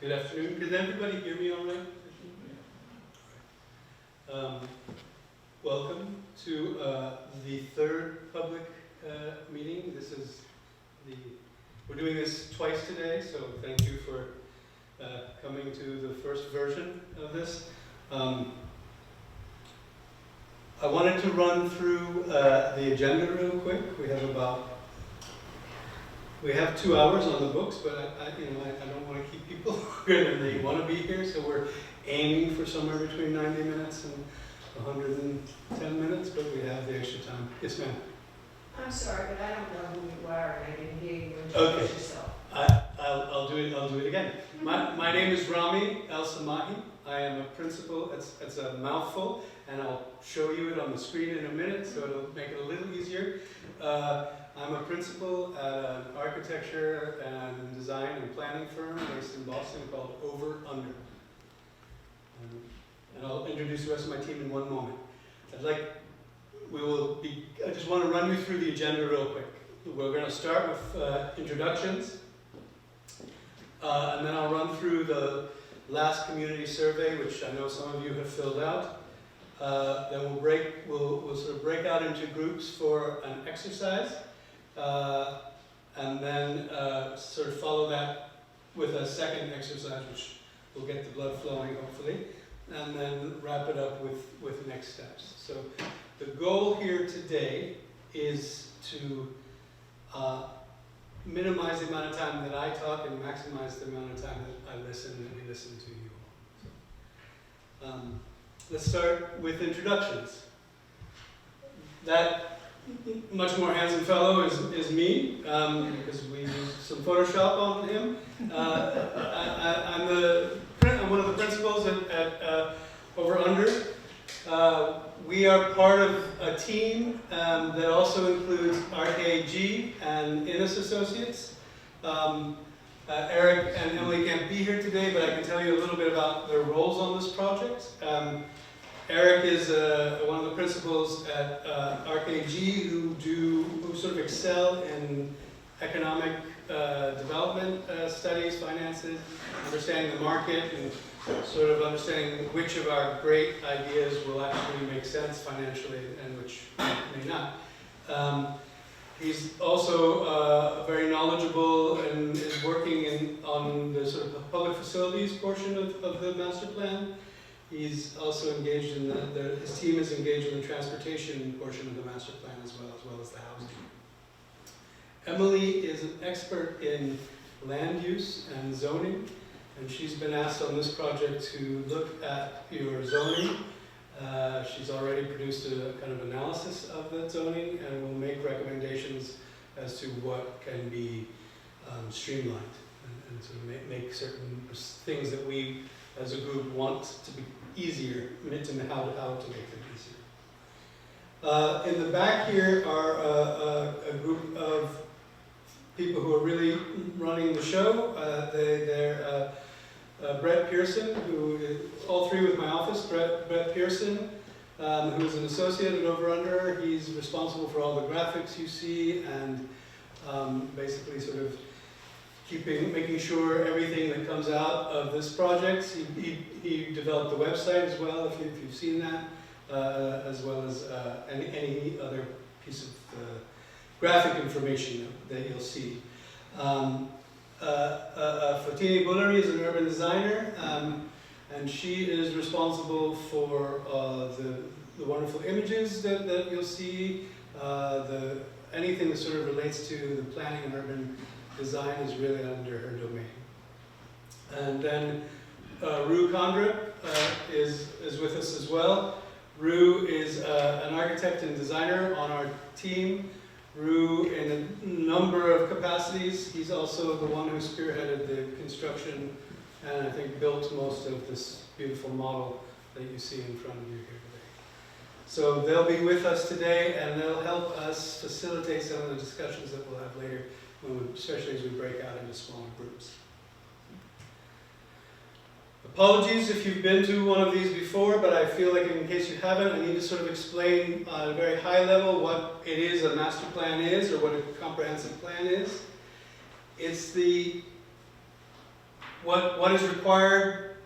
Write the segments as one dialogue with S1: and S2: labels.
S1: Good afternoon. Can everybody hear me all right? Welcome to the third public meeting. We're doing this twice today, so thank you for coming to the first version of this. I wanted to run through the agenda real quick. We have 2 hours on the books, but I don't want to keep people longer than they want to be here, so we're aiming for somewhere between 90 minutes and 110 minutes, but we have the extra time. Yes, ma'am.
S2: I'm sorry, but I don't know who you are, and I didn't hear you
S1: Okay.
S2: introduce yourself.
S1: I'll do it again. My name is Rami El Samahi. I am a principal. It's a mouthful, and I'll show you it on the screen in a minute, so it'll make it a little easier. I'm a principal at an architecture and design and planning firm based in Boston called Over Under. And I'll introduce the rest of my team in one moment. I just want to run you through the agenda real quick. We're going to start with introductions, and then I'll run through the last community survey, which I know some of you have filled out. Then we'll sort of break out into groups for an exercise, and then sort of follow that with a second exercise, which will get the blood flowing, hopefully, and then wrap it up with next steps. So the goal here today is to minimize the amount of time that I talk and maximize the amount of time that I listen and we listen to you all. So, let's start with introductions. That much more handsome fellow is me, because we used some Photoshop on him. I'm one of the principals at Over Under. We are part of a team that also includes RKG and Innes Associates. Eric and Emily can't be here today, but I can tell you a little bit about their roles on this project. Eric is one of the principals at RKG who sort of excel in economic development studies, finances, understanding the market, and sort of understanding which of our great ideas will actually make sense financially and which may not. He's also very knowledgeable and is working on the sort of public facilities portion of the master plan. He's also engaged in his team is engaged in the transportation portion of the master plan as well as the housing. Emily is an expert in land use and zoning, and she's been asked on this project to look at your zoning. She's already produced a kind of analysis of that zoning and will make recommendations as to what can be streamlined and sort of make certain things that we as a group want to be easier, and how to make them easier. In the back here are a group of people who are really running the show. They're Brett Pearson, who is all three with my office. Brett Pearson, who is an associate at Over Under. He's responsible for all the graphics you see and basically sort of making sure everything that comes out of this project. He developed the website as well, if you've seen that, as well as any other piece of graphic information that you'll see. Fatini Bulleri is an urban designer, and she is responsible for the wonderful images that you'll see. Anything that sort of relates to the planning and urban design is really under her domain. And then Rue Condrip is with us as well. Rue is an architect and designer on our team. Rue, in a number of capacities, he's also the one who spearheaded the construction and I think built most of this beautiful model that you see in front of you here today. So they'll be with us today and they'll help us facilitate some of the discussions that we'll have later, especially as we break out into smaller groups. Apologies if you've been to one of these before, but I feel like in case you haven't, I need to sort of explain at a very high level what it is a master plan is, or what a comprehensive plan is. It's the what is required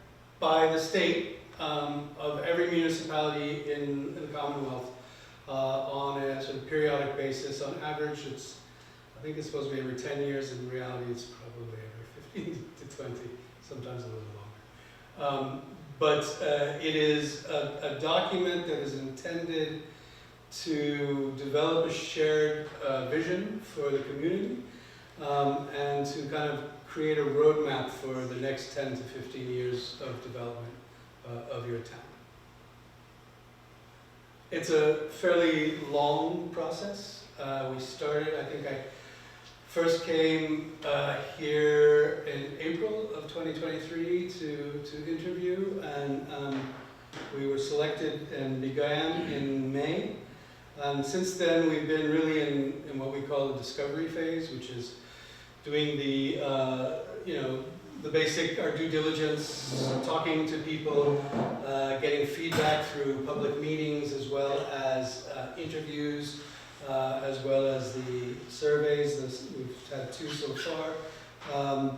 S1: by the state of every municipality in the Commonwealth on a sort of periodic basis. On average, I think it's supposed to be every 10 years. In reality, it's probably every 15 to 20, sometimes a little longer. But it is a document that is intended to develop a shared vision for the community and to kind of create a roadmap for the next 10 to 15 years of development of your town. It's a fairly long process. We started, I think I first came here in April of 2023 to interview, and we were selected and began in May. And since then, we've been really in what we call the discovery phase, which is doing the, the basic, our due diligence, talking to people, getting feedback through public meetings, as well as interviews, as well as the surveys. We've had 2 so far.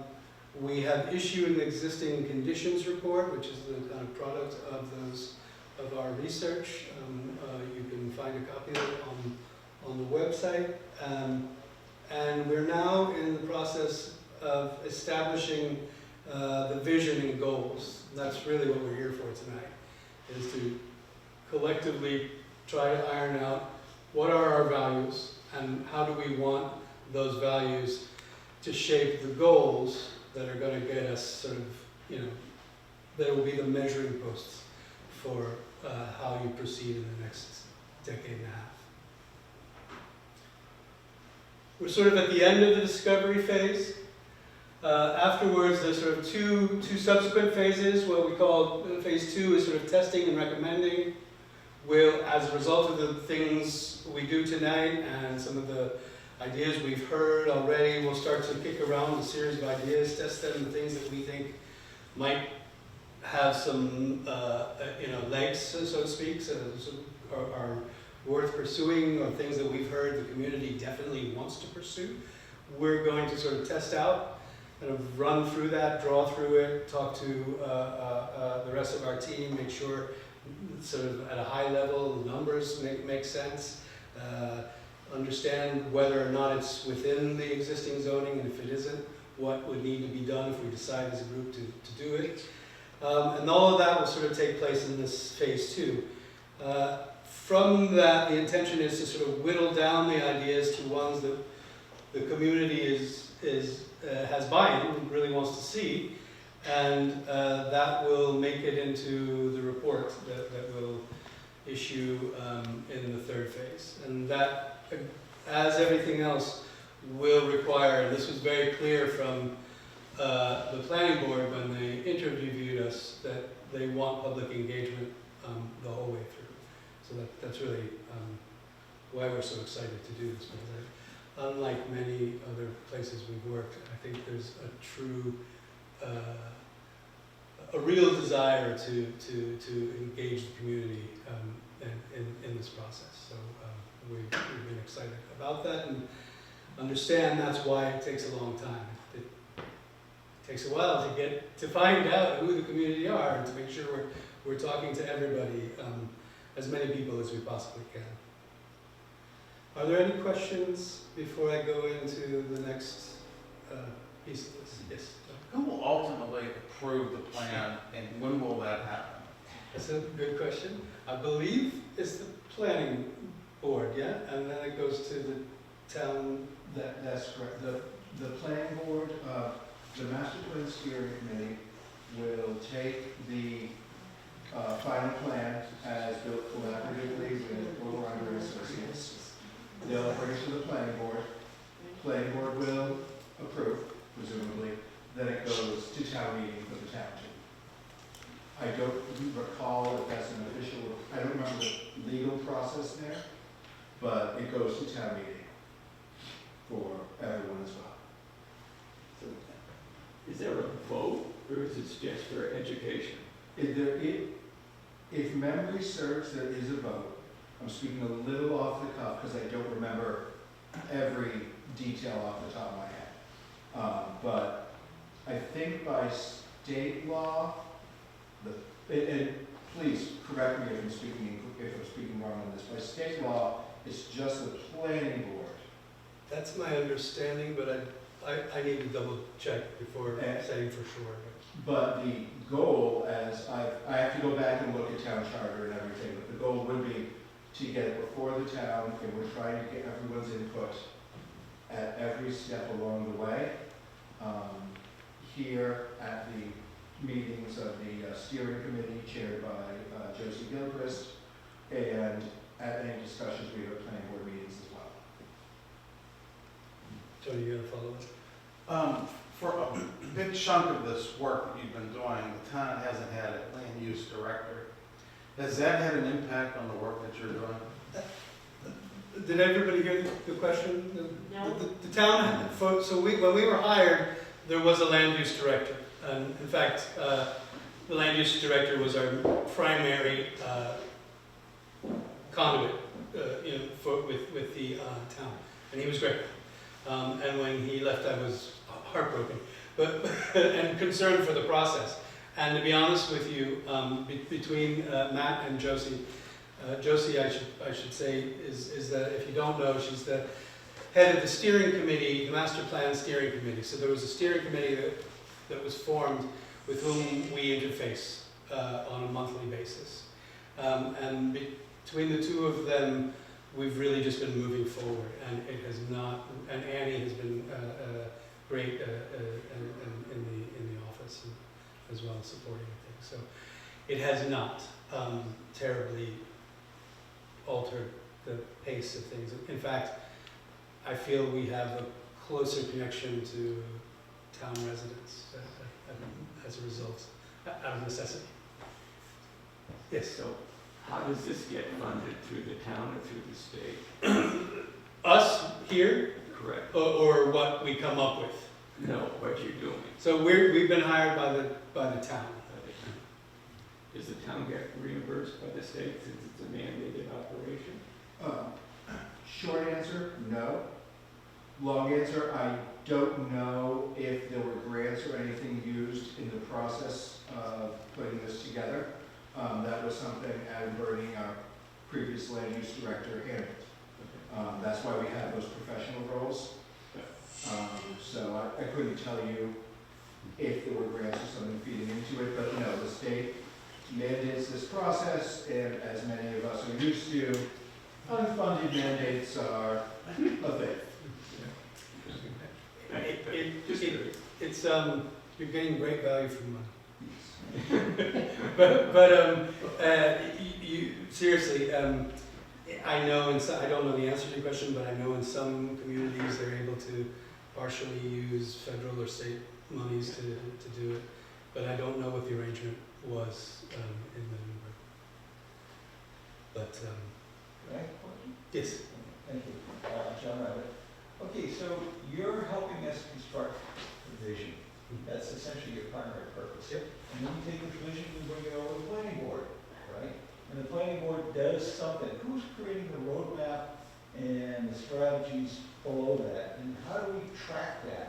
S1: We have issued an existing conditions report, which is the kind of product of our research. You can find a copy of it on the website. And we're now in the process of establishing the vision and goals. And that's really what we're here for tonight, is to collectively try to iron out what are our values and how do we want those values to shape the goals that are going to get us sort of, that will be the measuring posts for how you proceed in the next decade and a half. We're sort of at the end of the discovery phase. Afterwards, there's sort of two subsequent phases. What we call phase 2 is sort of testing and recommending. We'll, as a result of the things we do tonight and some of the ideas we've heard already, we'll start to kick around a series of ideas, test them, the things that we think might have some, legs, so to speak, so are worth pursuing, or things that we've heard the community definitely wants to pursue. We're going to sort of test out, kind of run through that, draw through it, talk to the rest of our team, make sure sort of at a high level the numbers make sense, understand whether or not it's within the existing zoning, and if it isn't, what would need to be done if we decide as a group to do it. And all of that will sort of take place in this phase 2. From that, the intention is to sort of whittle down the ideas to ones that the community has buy-in and really wants to see, and that will make it into the report that we'll issue in the 3rd phase. And that, as everything else, will require, and this was very clear from the planning board when they interviewed us, that they want public engagement the whole way through. So that's really why we're so excited to do this, because unlike many other places we've worked, I think there's a true, a real desire to engage the community in this process. So we've been excited about that and understand that's why it takes a long time. It takes a while to find out who the community are and to make sure we're talking to everybody, as many people as we possibly can. Are there any questions before I go into the next piece of this? Yes?
S3: Who will ultimately approve the plan, and when will that happen?
S1: That's a good question. I believe it's the planning board, yeah? And then it goes to the town.
S4: That's correct. The planning board, the master plan steering committee will take the final plan as built collaboratively with Will Ryder Associates. They'll bring it to the planning board. Planning board will approve, presumably. Then it goes to town meeting for the township. I don't recall if that's an official, I don't remember the legal process there, but it goes to town meeting for everyone as well.
S5: So, is there a vote, or is it just for education?
S4: If memory serves, there is a vote. I'm speaking a little off the cuff because I don't remember every detail off the top of my head. But I think by state law, and please correct me if I'm speaking wrong on this, by state law, it's just the planning board.
S1: That's my understanding, but I need to double check before saying for sure.
S4: But the goal, as I have to go back and look at town charter and everything, but the goal would be to get it before the town, and we're trying to get everyone's input at every step along the way. Here at the meetings of the steering committee chaired by Josie Gilchrist, and at any discussions we have at planning board meetings as well.
S1: Tony, you gonna follow it?
S3: For a big chunk of this work that you've been doing, the town hasn't had a land use director. Has that had an impact on the work that you're doing?
S1: Did everybody hear the question?
S2: No.
S1: The town, so when we were hired, there was a land use director. And in fact, the land use director was our primary conduit with the town. And he was great. And when he left, I was heartbroken, and concerned for the process. And to be honest with you, between Matt and Josie, Josie, I should say, is that, if you don't know, she's the head of the steering committee, the master plan steering committee. So there was a steering committee that was formed with whom we interface on a monthly basis. And between the two of them, we've really just been moving forward, and it has not. And Annie has been great in the office as well, supporting things. So it has not terribly altered the pace of things. In fact, I feel we have a closer connection to town residents as a result, out of necessity. Yes.
S5: So how does this get funded, through the town or through the state?
S1: Us here,
S5: Correct.
S1: or what we come up with.
S5: No, what you're doing.
S1: So we've been hired by the town.
S5: Does the town get reimbursed by the state since it's a mandated operation?
S4: Short answer, no. Long answer, I don't know if there were grants or anything used in the process of putting this together. That was something Adam Bernie, our previous land use director, handled. That's why we have those professional roles. So I couldn't tell you if there were grants or something feeding into it, but no, the state mandates this process, and as many of us are used to, unfunded mandates are a thing.
S1: It's you're getting great value for money. but seriously, I know I don't know the answer to your question, but I know in some communities they're able to partially use federal or state monies to do it, but I don't know what the arrangement was in Lunenburg. But
S6: Can I ask a question?
S1: yes.
S6: Thank you. John Rabbit. Okay, so you're helping us construct the vision. That's essentially your primary purpose.
S1: Yep.
S6: And then you take the vision and bring it over to the planning board, right? And the planning board does something. Who's creating the roadmap and the strategies below that? And how do we track that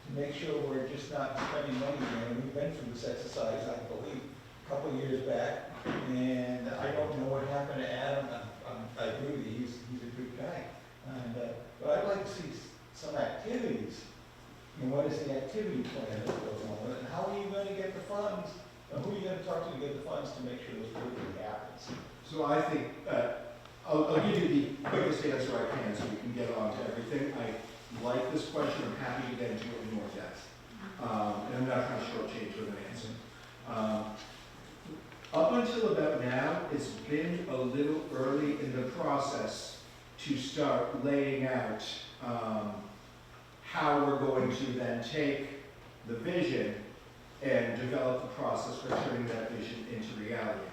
S6: to make sure we're just not spending money here? And we've been through this exercise, I believe, a couple of years back. And I don't know what happened to Adam. I agree with you, he's a good guy. And, but I'd like to see some activities. And what is the activity plan that goes on with it? And how are you going to get the funds? And who are you going to talk to get the funds to make sure this really happens?
S4: So I think, I'll give you the quickest answer I can so we can get on to everything. I like this question, I'm happy to get into it in more depth. And I'm not trying to shortchange with an answer. Up until about now, it's been a little early in the process to start laying out how we're going to then take the vision and develop the process for turning that vision into reality.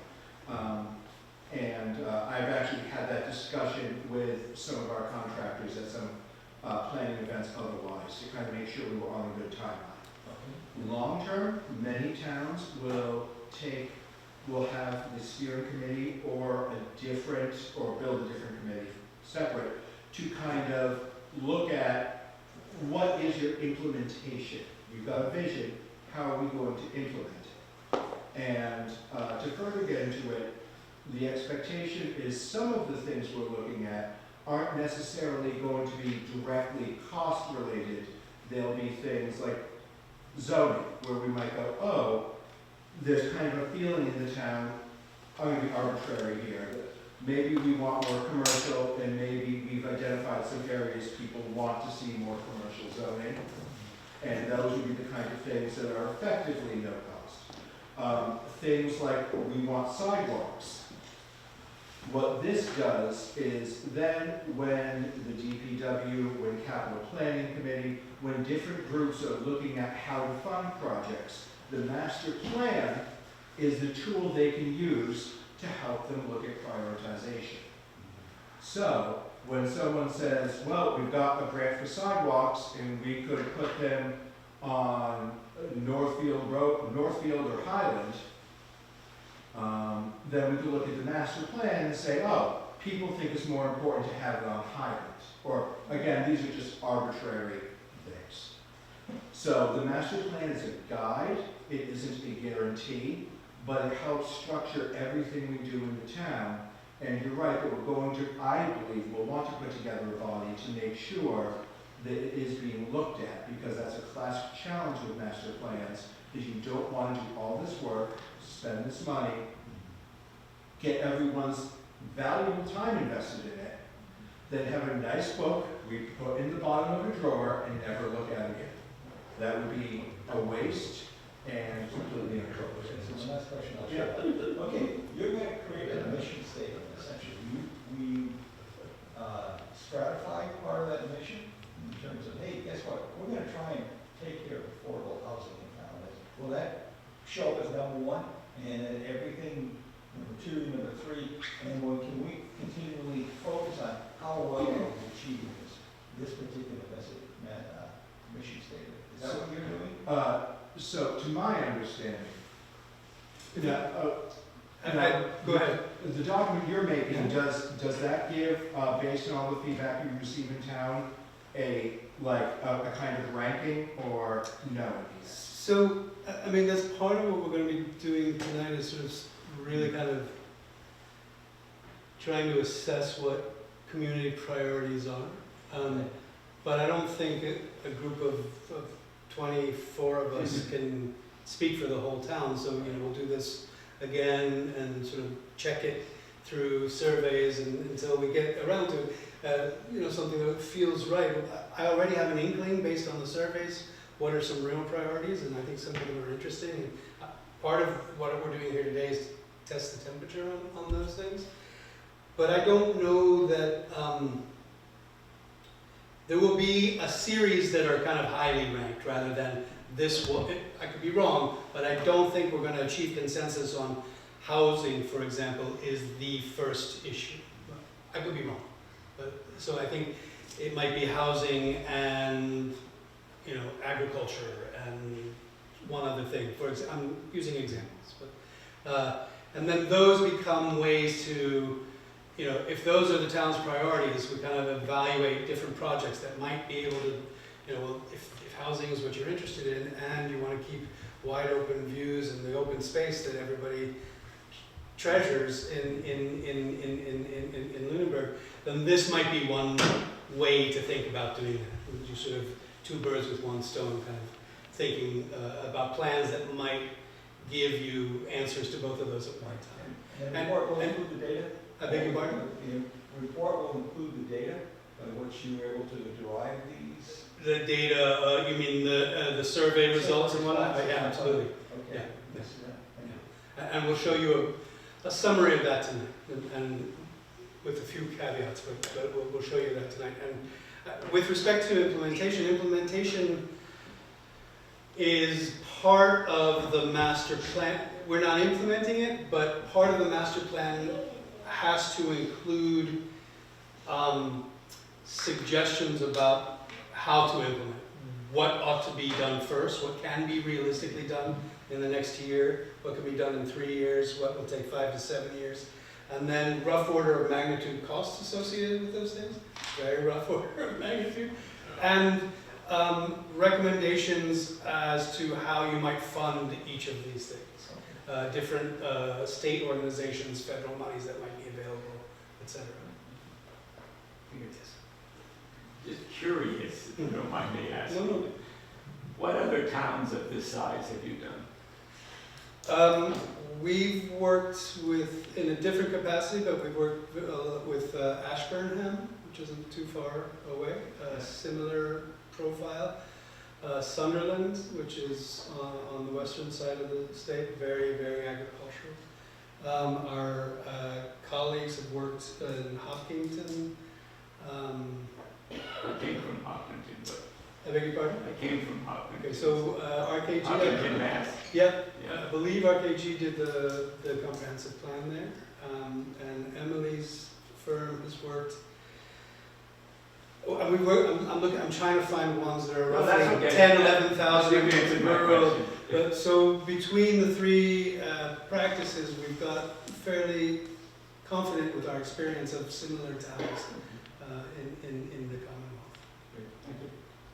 S4: I've actually had that discussion with some of our contractors at some planning events otherwise to kind of make sure we were on a good timeline. Long term, many towns will have the steering committee or build a different committee separate to kind of look at what is your implementation. We've got a vision, how are we going to implement it? And to further get into it, the expectation is some of the things we're looking at aren't necessarily going to be directly cost related. There'll be things like zoning, where we might go, oh, there's kind of a feeling in the town, I'm gonna be arbitrary here, that maybe we want more commercial, and maybe we've identified some areas people want to see more commercial zoning. And those would be the kind of things that are effectively no cost. Things like we want sidewalks. What this does is then when the DPW, when capital planning committee, when different groups are looking at how to fund projects, the master plan is the tool they can use to help them look at prioritization. So when someone says, well, we've got a grant for sidewalks and we could put them on Northfield Road, Northfield or Highland, then we could look at the master plan and say, oh, people think it's more important to have it on Highland. Or, again, these are just arbitrary things. So the master plan is a guide, it isn't a guarantee, but it helps structure everything we do in the town. And you're right that we're going to, I believe, we'll want to put together a body to make sure that it is being looked at, because that's a classic challenge with master plans, is you don't want to do all this work, spend this money, get everyone's valuable time invested in it, then have a nice book we put in the bottom of a drawer and never look at again. That would be a waste and completely inappropriate.
S6: So my last question, I'll
S4: Yeah.
S6: share. Okay, you're going to create a mission statement, essentially. We stratify part of that mission in terms of, hey, guess what? We're going to try and take care of affordable housing in town. Will that show up as number one? And then everything, number two, number three, and can we continually focus on how well are we achieving this particular mission statement? Is that what you're doing?
S4: So to my understanding, now,
S1: Go ahead.
S4: the document you're making, does that give, based on all the feedback you receive in town, a kind of ranking, or no?
S1: So, I mean, that's part of what we're going to be doing tonight, is sort of really kind of trying to assess what community priorities are. But I don't think a group of 24 of us can speak for the whole town, so we'll do this again and sort of check it through surveys until we get around to something that feels right. I already have an inkling based on the surveys what are some real priorities, and I think some of them are interesting. And part of what we're doing here today is to test the temperature on those things. But I don't know that there will be a series that are kind of highly ranked rather than this one. I could be wrong, but I don't think we're going to achieve consensus on housing, for example, is the first issue. I could be wrong. So I think it might be housing and agriculture and one other thing. For example, I'm using examples, but and then those become ways to, if those are the town's priorities, we kind of evaluate different projects that might be able to, if housing is what you're interested in and you want to keep wide open views and the open space that everybody treasures in Lunenburg, then this might be one way to think about doing that. You sort of two birds with one stone kind of thinking about plans that might give you answers to both of those at one time.
S6: And the report will include the data?
S1: I beg your pardon?
S6: The report will include the data by which you were able to derive these?
S1: The data, you mean the survey results and whatnot? Yeah, absolutely.
S6: Okay.
S1: Yeah.
S6: Yes, yeah.
S1: And we'll show you a summary of that tonight, and with a few caveats, but we'll show you that tonight. And with respect to implementation is part of the master plan. We're not implementing it, but part of the master plan has to include suggestions about how to implement. What ought to be done first, what can be realistically done in the next year, what can be done in 3 years, what will take 5 to 7 years, and then rough order of magnitude costs associated with those things, very rough order of magnitude, and recommendations as to how you might fund each of these things. Different state organizations, federal monies that might be available, etc.
S5: Just curious, if you don't mind me asking.
S1: No.
S5: What other towns of this size have you done?
S1: We've worked with, in a different capacity, but we've worked with Ashburnham, which isn't too far away, similar profile. Sunderland, which is on the western side of the state, very, very agricultural. Our colleagues have worked in Hopkinton.
S5: I came from Hopkinton, but
S1: I beg your pardon?
S5: I came from Hopkinton.
S1: Okay, so RKG.
S5: Hopkinton, Mass.
S1: Yeah,
S5: Yeah.
S1: I believe RKG did the comprehensive plan there, and Emily's firm has worked. Oh, and I'm trying to find ones that are
S5: No, that's
S1: roughly
S5: okay.
S1: 10, 11,000
S5: You answered my
S1: rural.
S5: question.
S1: But so between the three practices, we've got fairly confident with our experience of similar towns in the Commonwealth.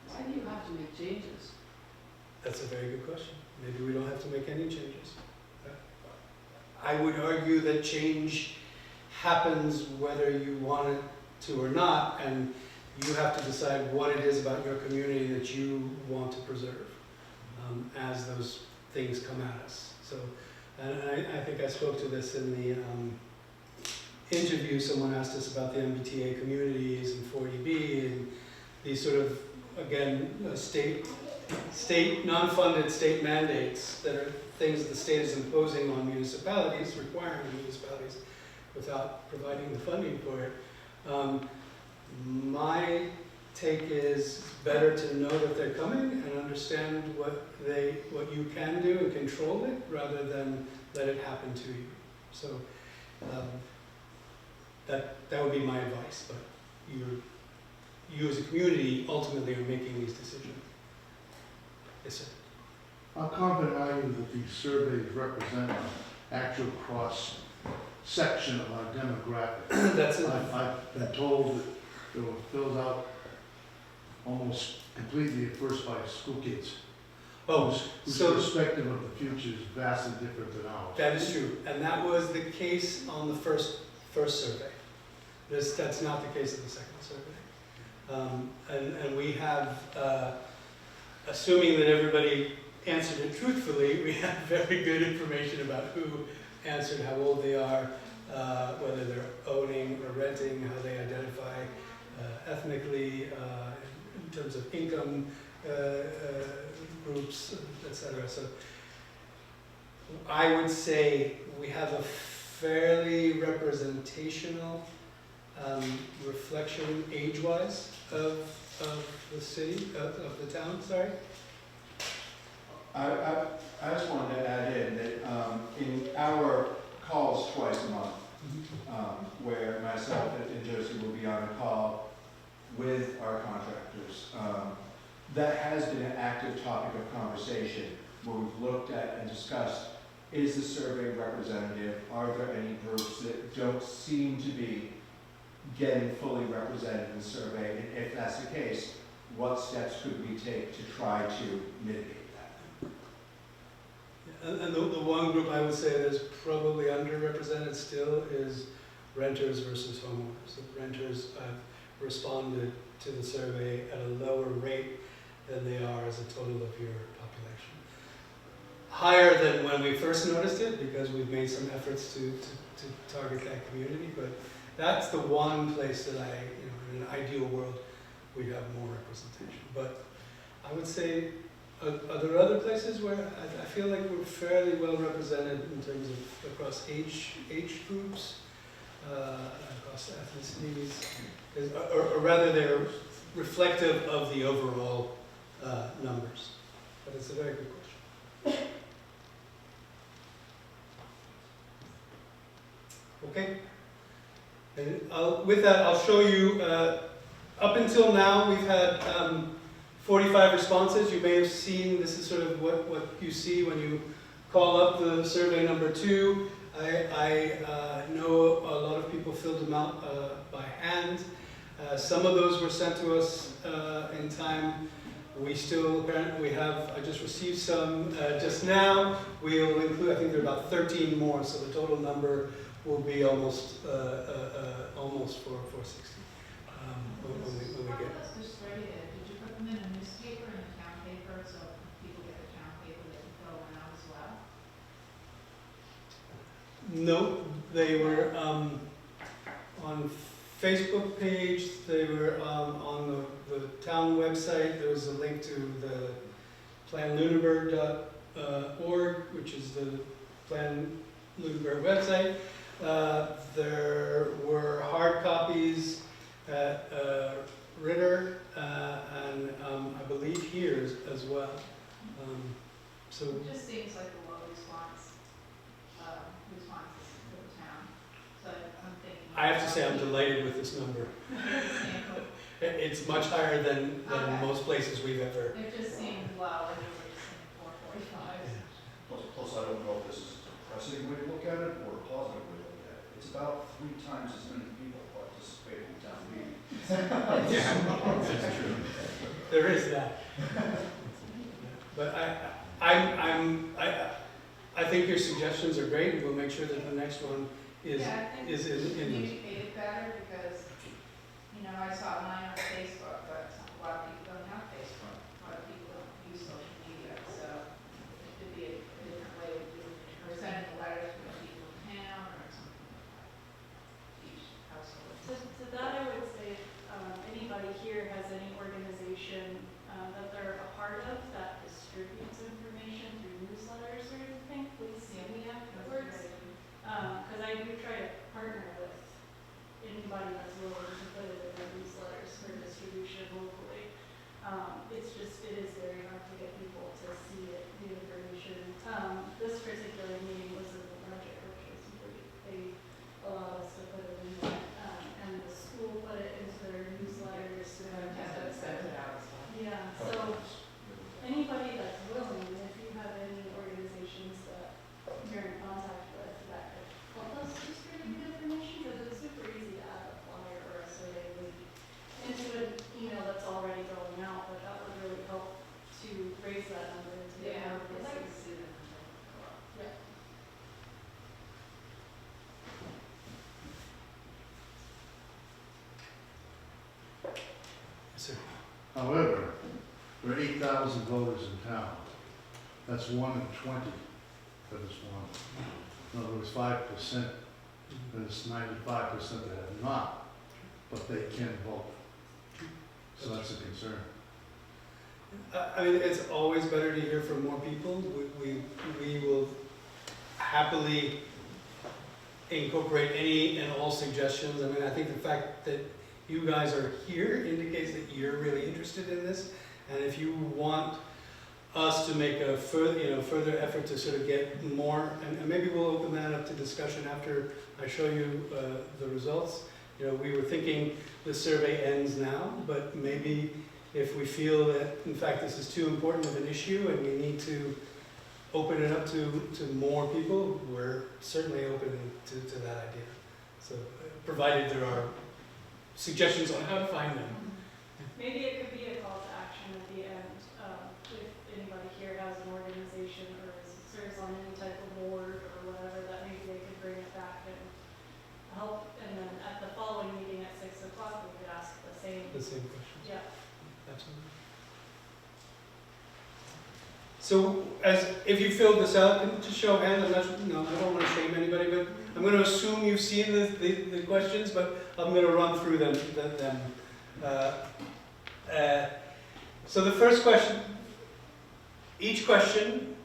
S2: Why do you have to make changes?
S1: That's a very good question. Maybe we don't have to make any changes. I would argue that change happens whether you want it to or not, and you have to decide what it is about your community that you want to preserve as those things come at us. So, and I think I spoke to this in the interview. Someone asked us about the MBTA communities and 40B and these sort of, again, state non-funded state mandates that are things that the state is imposing on municipalities, requiring municipalities without providing the funding for it. My take is it's better to know that they're coming and understand what you can do and control it rather than let it happen to you. So that would be my advice, but you as a community ultimately are making these decisions. Yes, sir.
S7: How confident are you that these surveys represent an actual cross-section of our demographic?
S1: That's it.
S7: I've been told that it was filled out almost completely at first by school kids.
S1: Oh,
S7: Whose
S1: so
S7: perspective of the future is vastly different than ours.
S1: that is true, and that was the case on the first survey. That's not the case of the second survey. And we have, assuming that everybody answered it truthfully, we have very good information about who answered, how old they are, whether they're owning or renting, how they identify ethnically, in terms of income groups, etc. So I would say we have a fairly representational reflection age-wise of the city, of the town, sorry.
S4: I just wanted to add in that in our calls twice a month, where myself and Josie will be on a call with our contractors, that has been an active topic of conversation where we've looked at and discussed, is the survey representative? Are there any groups that don't seem to be getting fully represented in the survey? And if that's the case, what steps could we take to try to mitigate that?
S1: And the one group I would say that's probably underrepresented still is renters versus homeowners. The renters have responded to the survey at a lower rate than they are as a total of your population. Higher than when we first noticed it, because we've made some efforts to target that community, but that's the one place that in an ideal world, we'd have more representation. But I would say, are there other places where I feel like we're fairly well represented in terms of across age groups, across ethnicities, or rather they're reflective of the overall numbers. But it's a very good question. Okay. And with that, I'll show you, up until now, we've had 45 responses. You may have seen, this is sort of what you see when you call up the survey number 2. I know a lot of people filled them out by hand. Some of those were sent to us in time We still, apparently, I just received some just now. We'll include, I think there are about 13 more, so the total number will be almost 460 when we
S8: How
S1: get.
S8: was distributed? Did you put them in a newspaper, in a town paper, so people get the town paper, they can fill one out as well?
S1: No, they were on Facebook page, they were on the town website. There was a link to the planlunenburg.org, which is the Plan Lunenburg website. There were hard copies at Ritter and I believe here as well. So
S8: It just seems like a low responses to the town, so I'm thinking.
S1: I have to say I'm delighted with this number. It's much higher than
S8: Okay.
S1: most places we've ever.
S8: It just seemed low, and you were just saying 445.
S9: Plus, I don't know if this is a depressing way to look at it or a positive way to look at it. It's about 3 times as many people participate in town meeting.
S5: That's true.
S1: There is that. But I think your suggestions are great. We'll make sure that the next one is
S8: Yeah, I think
S1: is in.
S8: communicated better because, I saw mine on Facebook, but a lot of people don't have Facebook. A lot of people don't use social media, so it could be a different way of doing it, or sending a letter to the people in town or something like that. Each household.
S10: To that, I would say, anybody here has any organization that they're a part of that distributes information through newsletters or anything, please see me afterwards. Because I do try to partner with anybody that's willing to put it in their newsletters for distribution locally. It is very hard to get people to see it, the information. This particular meeting was in the budget, which was great. They allowed us to put it in there, and the school put it into their newsletters.
S2: Send it out as well.
S10: Yeah, so anybody that's willing, if you have any organizations that you're in contact with that could help us distribute information, because it's super easy to add a flyer or a survey link into an email that's already going out, but that would really help to raise that number and to get
S8: Yeah,
S10: more
S8: I'd like to
S10: voices.
S8: see them go up.
S10: Yeah.
S1: Sir.
S7: However, there are 8,000 voters in town. That's 1 in 20 for this one. In other words, 5%, and it's 95% that have not, but they can vote. So that's a concern.
S1: I mean, it's always better to hear from more people. We will happily incorporate any and all suggestions. I mean, I think the fact that you guys are here indicates that you're really interested in this. And if you want us to make a further effort to sort of get more, and maybe we'll open that up to discussion after I show you the results. We were thinking the survey ends now, but maybe if we feel that, in fact, this is too important of an issue and we need to open it up to more people, we're certainly open to that idea. So, provided there are suggestions on how to find them.
S10: Maybe it could be a call to action at the end, if anybody here has an organization or serves on any type of board or whatever, that maybe they could bring it back and help, and then at the following meeting at 6 o'clock, we could ask the same.
S1: The same questions.
S10: Yeah.
S1: Absolutely. So, if you filled this out, and just show of hands, I don't want to shame anybody, but I'm going to assume you've seen the questions, but I'm going to run through them. So the first question, each question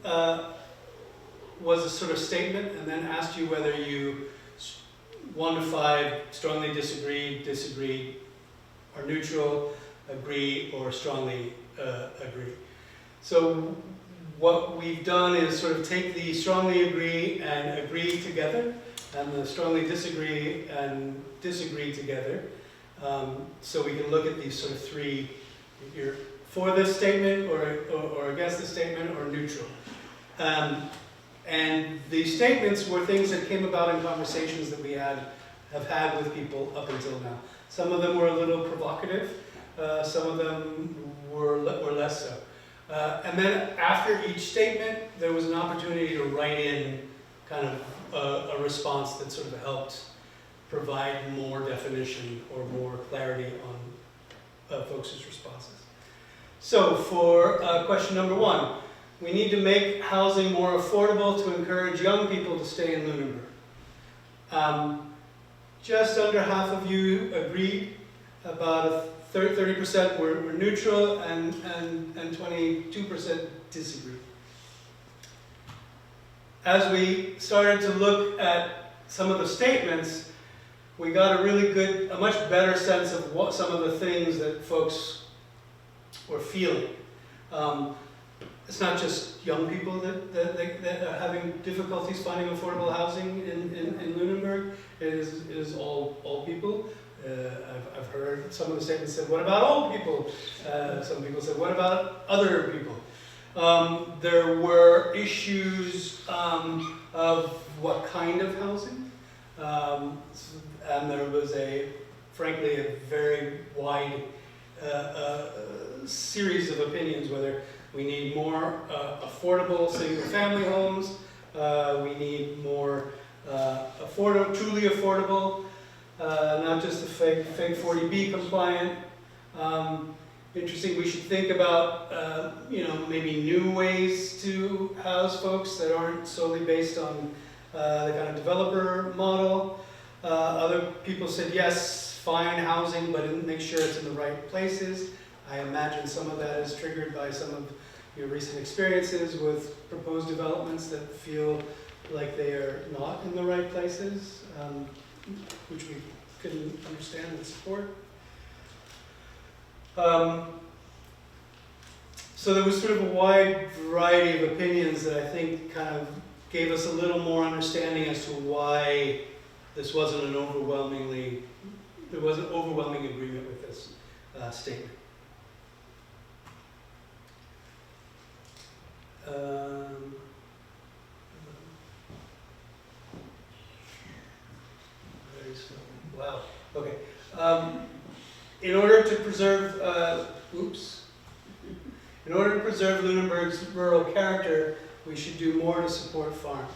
S1: was a sort of statement, and then asked you whether you 1 to 5 strongly disagree, or neutral, agree, or strongly agree. So what we've done is sort of take the strongly agree and agree together, and the strongly disagree and disagree together. So we can look at these sort of 3, you're for this statement, or against this statement, or neutral. And the statements were things that came about in conversations that we have had with people up until now. Some of them were a little provocative. some of them were less so. And then after each statement, there was an opportunity to write in kind of a response that sort of helped provide more definition or more clarity on folks' responses. So for question number 1, we need to make housing more affordable to encourage young people to stay in Lunenburg. Just under half of you agreed, about 30% were neutral, and 22% disagreed. As we started to look at some of the statements, we got a much better sense of what some of the things that folks were feeling. It's not just young people that are having difficulties finding affordable housing in Lunenburg. It is all people. I've heard some of the statements said, what about old people? Some people said, what about other people? There were issues of what kind of housing. And there was frankly, a very wide series of opinions, whether we need more affordable single-family homes, we need more truly affordable, not just the fake 40B compliant. Interesting, we should think about maybe new ways to house folks that aren't solely based on the kind of developer model. Other people said yes, fine housing, but make sure it's in the right places. I imagine some of that is triggered by some of your recent experiences with proposed developments that feel like they are not in the right places, which we couldn't understand and support. So there was sort of a wide variety of opinions that I think kind of gave us a little more understanding as to why this wasn't there wasn't overwhelming agreement with this statement. Very slow. Wow. Okay. In order to preserve, in order to preserve Lunenburg's rural character, we should do more to support farms.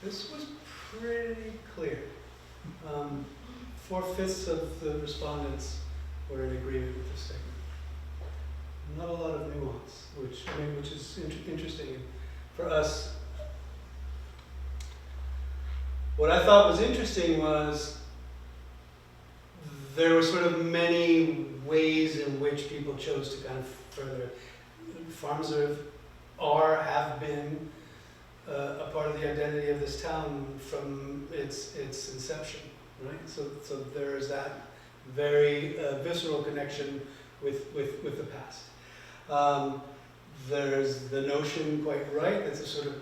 S1: This was pretty clear. 4/5 of the respondents were in agreement with this statement. Not a lot of nuance, which is interesting for us. What I thought was interesting was there were sort of many ways in which people chose to kind of further. Farms have been a part of the identity of this town from its inception, right? So there is that very visceral connection with the past. There's the notion, quite right, that's a sort of,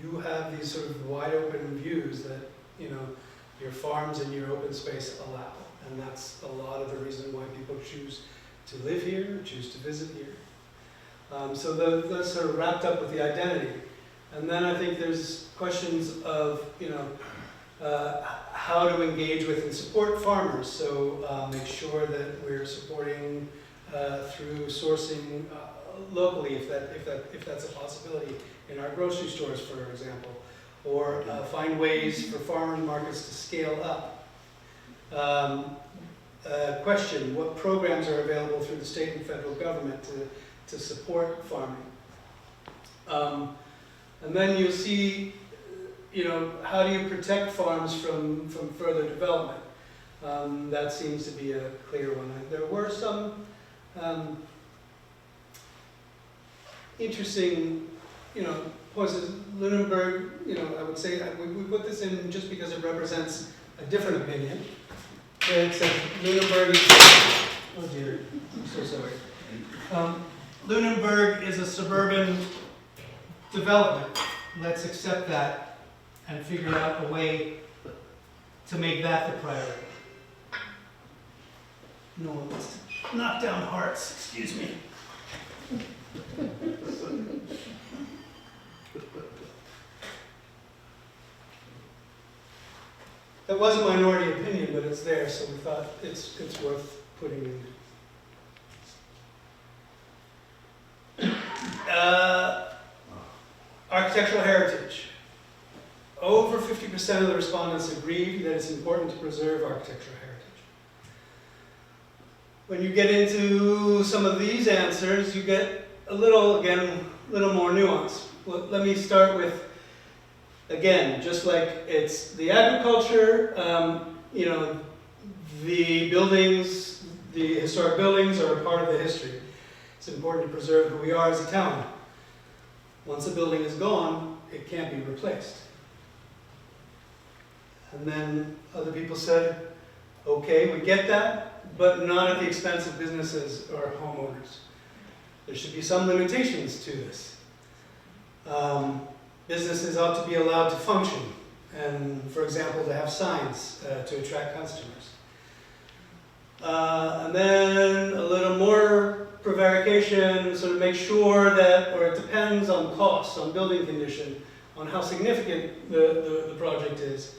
S1: you have these sort of wide open views that, your farms and your open space allow. And that's a lot of the reason why people choose to live here, choose to visit here. So that's sort of wrapped up with the identity. And then I think there's questions of, how to engage with and support farmers. So make sure that we're supporting through sourcing locally, if that's a possibility, in our grocery stores, for example, or find ways for farmer markets to scale up. Question: what programs are available through the state and federal government to support farming? And then you'll see, how do you protect farms from further development? That seems to be a clear one. There were some interesting, points. Lunenburg, I would say we put this in just because it represents a different opinion. It says Lunenburg is, oh dear, I'm so sorry. Lunenburg is a suburban development. Let's accept that and figure out a way to make that the priority. No one wants to knock down hearts, excuse me. That was a minority opinion, but it's there, so we thought it's worth putting in. architectural heritage. Over 50% of the respondents agreed that it's important to preserve architectural heritage. When you get into some of these answers, you get a little, again, little more nuance. Well, let me start with, again, just like it's the agriculture, you know, the buildings, the historic buildings are a part of the history. It's important to preserve who we are as a town. Once a building is gone, it can't be replaced. And then other people said, okay, we get that, but not at the expense of businesses or homeowners. There should be some limitations to this. Businesses ought to be allowed to function, and for example, to have signs to attract customers. And then a little more prevarication, sort of make sure that, or it depends on costs, on building condition, on how significant the project is,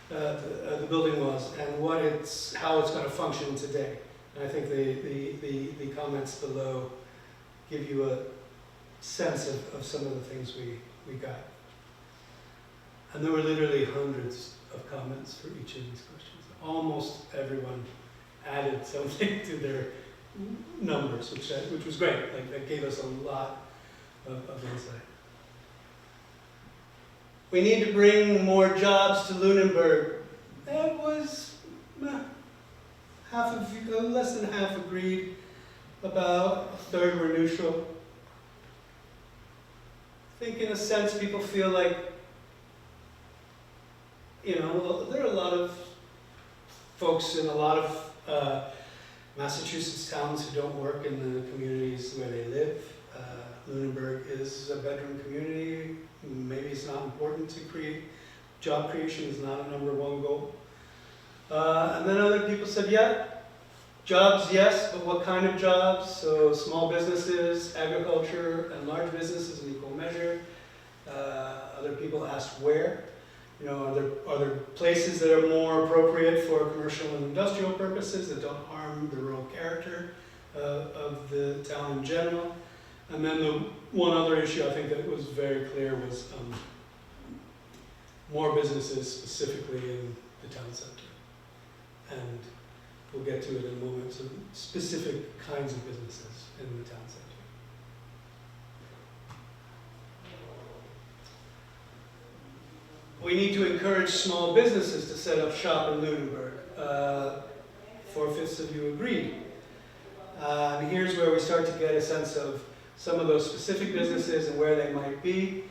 S1: the building was, and how it's going to function today. And I think the comments below give you a sense of some of the things we got. And there were literally hundreds of comments for each of these questions. Almost everyone added something to their numbers, which was great. Like, that gave us a lot of insight. We need to bring more jobs to Lunenburg. That was less than half agreed. About a third were neutral. I think in a sense people feel like, you know, there are a lot of folks in a lot of Massachusetts towns who don't work in the communities where they live. Lunenburg is a bedroom community. Maybe it's not important to create, job creation is not a number one goal. And then other people said, yeah, jobs, yes, but what kind of jobs? So small businesses, agriculture, and large businesses in equal measure. Other people asked where. You know, are there places that are more appropriate for commercial and industrial purposes that don't harm the rural character of the town in general? And then the one other issue I think that was very clear was more businesses specifically in the town center. And we'll get to it in a moment, some specific kinds of businesses in the town center. We need to encourage small businesses to set up shop in Lunenburg. 4/5 of you agreed. And here's where we start to get a sense of some of those specific businesses and where they might be.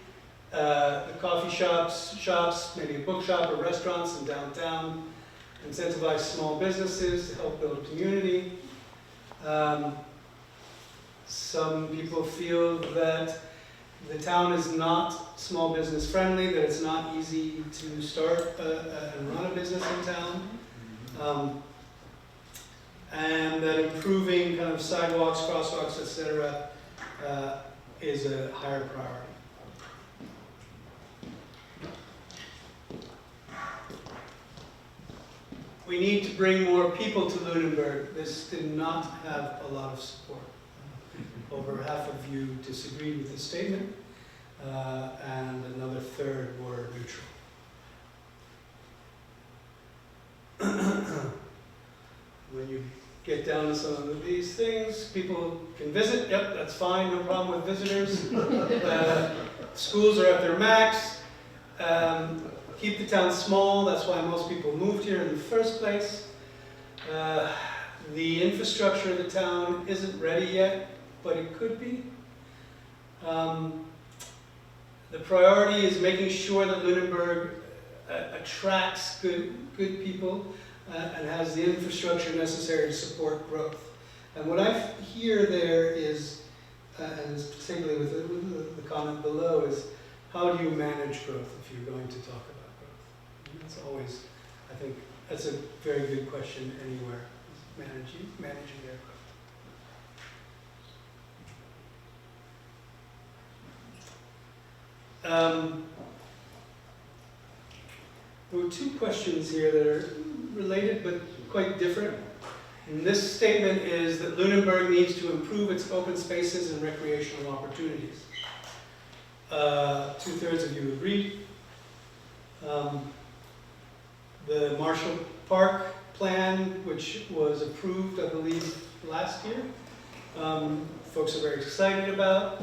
S1: The coffee shops, maybe a bookshop or restaurants in downtown. Incentivize small businesses to help build community. Some people feel that the town is not small business friendly, that it's not easy to start and run a business in town. And that improving kind of sidewalks, crosswalks, etc. Is a higher priority. We need to bring more people to Lunenburg. This did not have a lot of support. Over half of you disagreed with this statement, and another third were neutral. When you get down to some of these things, people can visit. Yep, that's fine, no problem with visitors. Schools are at their max. Keep the town small, that's why most people moved here in the first place. The infrastructure of the town isn't ready yet, but it could be. The priority is making sure that Lunenburg attracts good people and has the infrastructure necessary to support growth. And what I hear there is, and particularly with the comment below, is how do you manage growth if you're going to talk about growth? It's always, I think, that's a very good question anywhere, is managing their growth. There were two questions here that are related but quite different. And this statement is that Lunenburg needs to improve its open spaces and recreational opportunities. 2/3 of you agreed. The Marshall Park plan, which was approved, I believe, last year, folks are very excited about.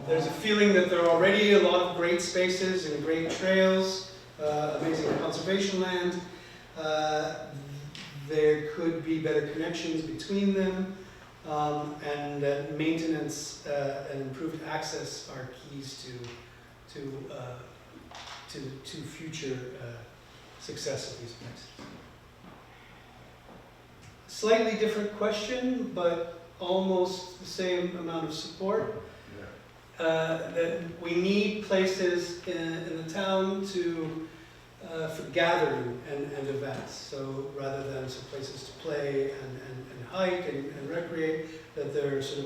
S1: There's a feeling that there are already a lot of great spaces and great trails, amazing conservation land. There could be better connections between them, and that maintenance and improved access are keys to future success of these places. Slightly different question, but almost the same amount of support. That we need places in the town for gathering and events. So rather than some places to play and hike and recreate, that there's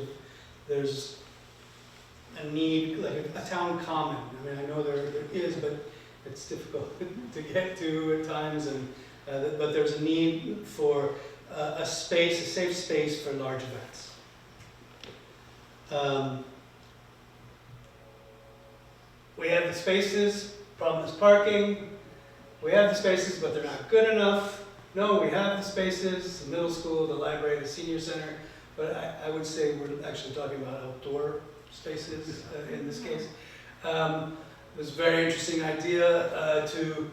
S1: a need, like a town common. I mean, I know there is, but it's difficult to get to at times, but there's a need for a safe space for large events. We have the spaces, problem is parking. We have the spaces, but they're not good enough. No, we have the spaces, the middle school, the library, the senior center, but I would say we're actually talking about outdoor spaces in this case. It was a very interesting idea to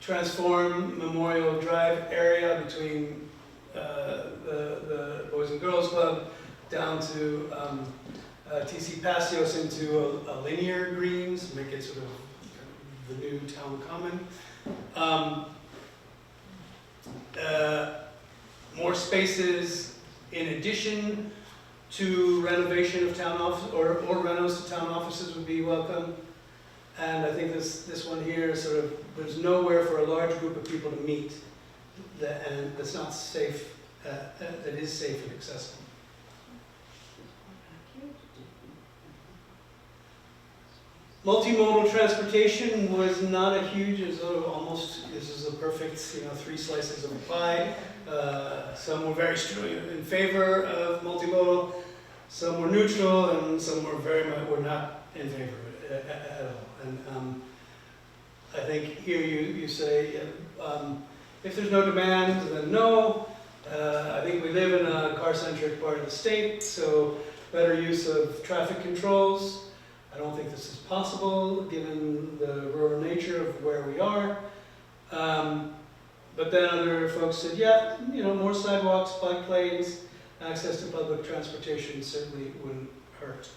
S1: transform Memorial Drive area between the Boys and Girls Club down to TC Paseos into a linear greens, make it sort of the new town common. More spaces in addition to renovation of town office or renos to town offices would be welcome. And I think this one here is sort of, there's nowhere for a large group of people to meet and that's not safe, that is safe and accessible. Multimodal transportation was not a huge, it was almost, this is a perfect, 3 slices of a pie. Some were very in favor of multimodal, some were neutral, and some were not in favor at all. And I think here you say, if there's no demand, then no. I think we live in a car-centric part of the state, so better use of traffic controls. I don't think this is possible given the rural nature of where we are. But then other folks said, yeah, more sidewalks, bike lanes, access to public transportation certainly wouldn't hurt.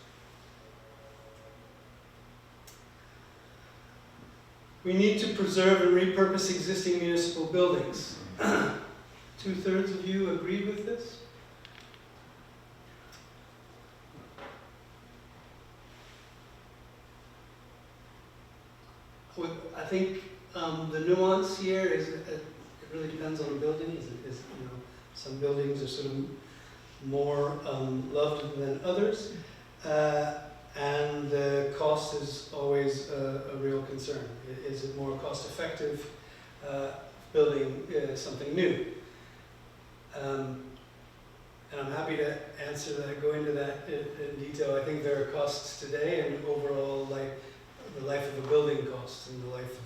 S1: We need to preserve and repurpose existing municipal buildings. 2/3 of you agree with this? I think the nuance here is it really depends on the building. Some buildings are sort of more loved than others, and the cost is always a real concern. Is it more cost effective building something new? And I'm happy to answer that, go into that in detail. I think there are costs today and overall the life of a building costs and the life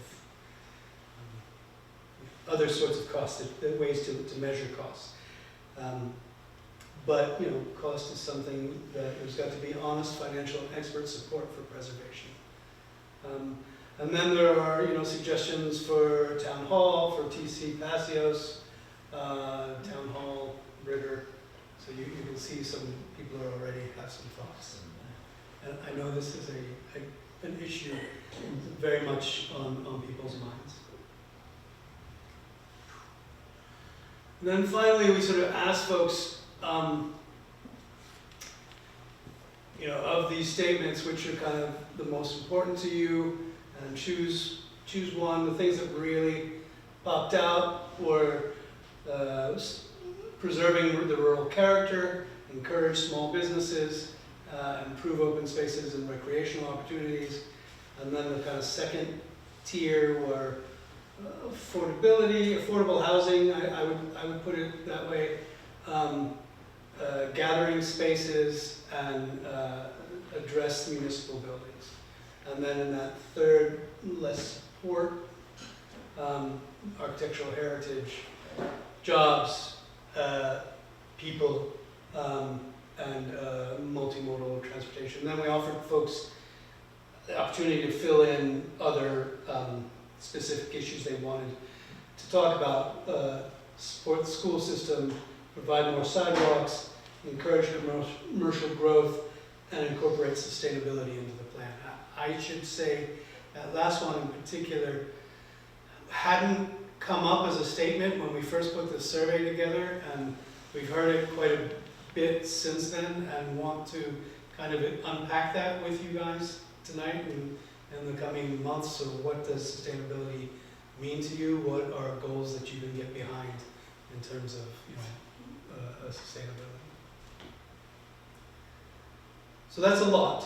S1: of other sorts of costs, ways to measure costs. But cost is something that there's got to be honest financial expert support for preservation. And then there are suggestions for town hall, for TC Paseos, town hall, Ritter. So you can see some people already have some thoughts. And I know this is an issue very much on people's minds. And then finally, we sort of ask folks, of these statements, which are kind of the most important to you, and choose one. The things that really popped out were preserving the rural character, encourage small businesses, improve open spaces and recreational opportunities. And then the kind of second tier were affordable housing, I would put it that way, gathering spaces and address municipal buildings. And then in that third, less support, architectural heritage, jobs, people, and multimodal transportation. Then we offered folks the opportunity to fill in other specific issues they wanted to talk about. Support the school system, provide more sidewalks, encourage commercial growth, and incorporate sustainability into the plan. I should say that last one in particular hadn't come up as a statement when we first put the survey together, and we've heard it quite a bit since then, and want to kind of unpack that with you guys tonight and in the coming months. So what does sustainability mean to you? What are goals that you can get behind in terms of, you know, sustainability? So that's a lot.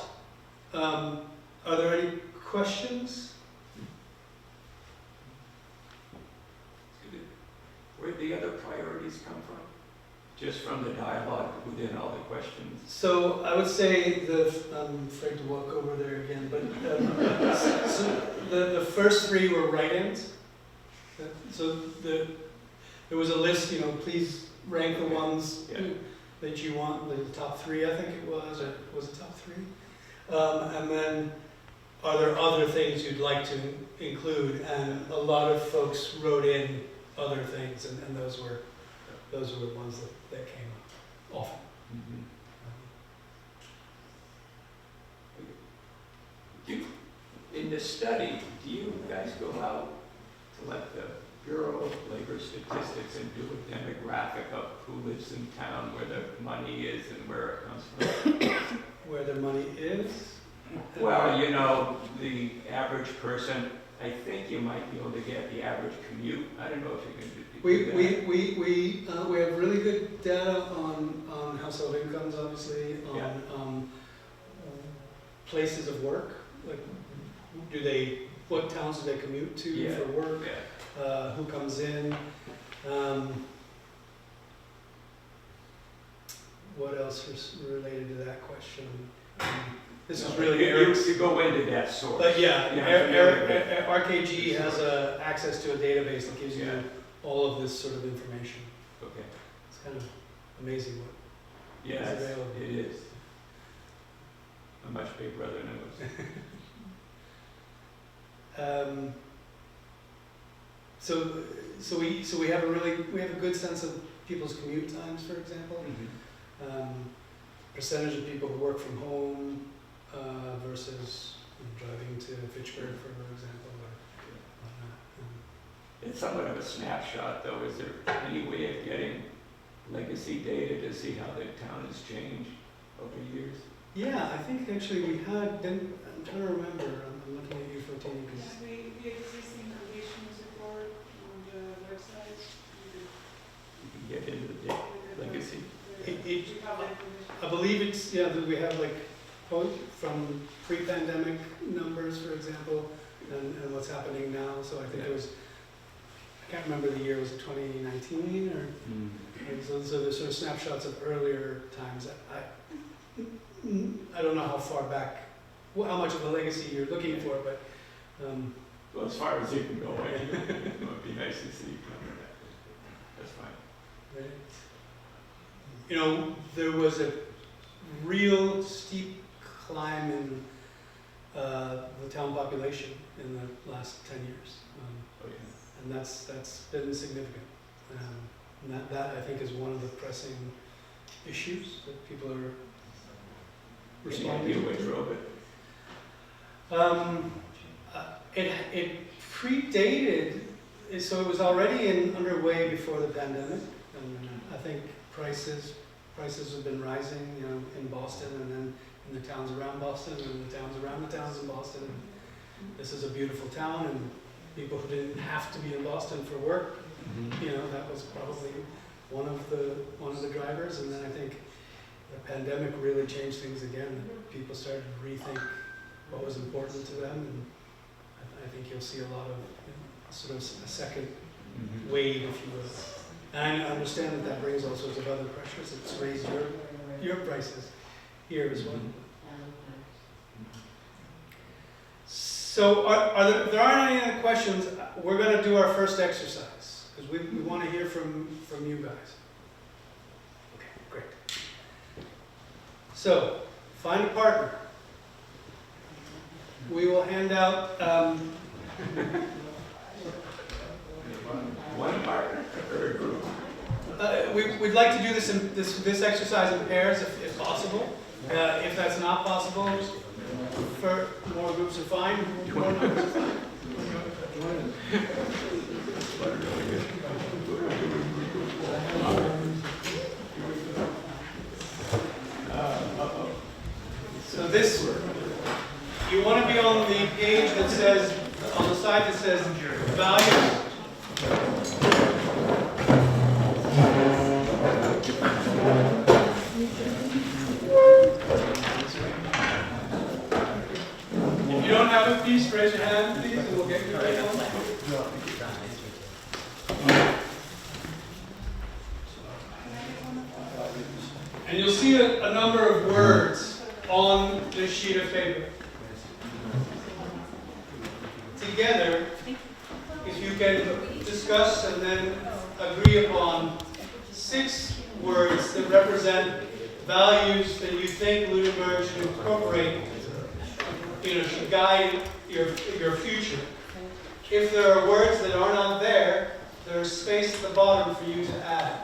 S1: Are there any questions?
S5: Where'd the other priorities come from? Just from the dialogue within all the questions?
S1: So I would say I'm afraid to walk over there again, but so the first three were write-ins. So there was a list, you know, please rank the ones that you want, the top three, I think it was, or was it top three? And then, are there other things you'd like to include? And a lot of folks wrote in other things, and those were the ones that came up often.
S5: In the study, do you guys go out to like the Bureau of Labor Statistics and do a demographic of who lives in town, where the money is and where it comes from?
S1: Where the money is?
S5: Well, you know, the average person, I think you might be able to get the average commute. I don't know if you can do that.
S1: We have really good data on household incomes, obviously, on places of work. Like, what towns do they commute to for work? Who comes in? What else was related to that question? This is really Eric's.
S5: You go into that source.
S1: But yeah, RKG has access to a database that gives you all of this sort of information.
S5: Okay.
S1: It's kind of amazing what
S5: Yes,
S1: is available.
S5: it is. A much big brother knows.
S1: So we have a good sense of people's commute times, for example. Percentage of people who work from home versus driving to Fitchburg, for example.
S5: It's somewhat of a snapshot, though. Is there any way of getting legacy data to see how the town has changed over years?
S1: Yeah, I think actually we had. I'm trying to remember. I'm looking at you, 14.
S10: Yes, we existing conditions report on the website.
S5: You can get into the data, legacy.
S1: I believe it's that we have like from pre-pandemic numbers, for example, and what's happening now. So I think it was. I can't remember the year. Was it 2019 or? So there's sort of snapshots of earlier times. I don't know how far back, how much of a legacy you're looking for, but.
S5: Well, as far as you can go, it would be nice to see. That's fine.
S1: Right. You know, there was a real steep climb in the town population in the last 10 years. And that's been significant. And that I think is one of the pressing issues that people are responding to.
S5: Which drove it?
S1: It predated, so it was already underway before the pandemic. And I think prices have been rising, you know, in Boston and then in the towns around Boston and the towns around the towns in Boston. And this is a beautiful town, and people who didn't have to be in Boston for work, you know, that was probably one of the drivers. And then I think the pandemic really changed things again. People started to rethink what was important to them, and I think you'll see a lot of sort of a second wave, if you will. And I understand that brings all sorts of other pressures. It's raised your prices here as well. So if there aren't any other questions, we're gonna do our first exercise, because we want to hear from you guys. Okay, great. So, find a partner. We will hand out,
S5: One partner or a group?
S1: we'd like to do this exercise in pairs if possible. If that's not possible, for more groups are fine, more numbers are fine. So this, you want to be on the page that says, on the side that says values. If you don't have a piece, raise your hand, please, and we'll get you right on. And you'll see a number of words on this sheet of paper. Together, if you can discuss and then agree upon 6 words that represent values that you think Lunenburg should incorporate, should guide your future. If there are words that are not there, there's space at the bottom for you to add.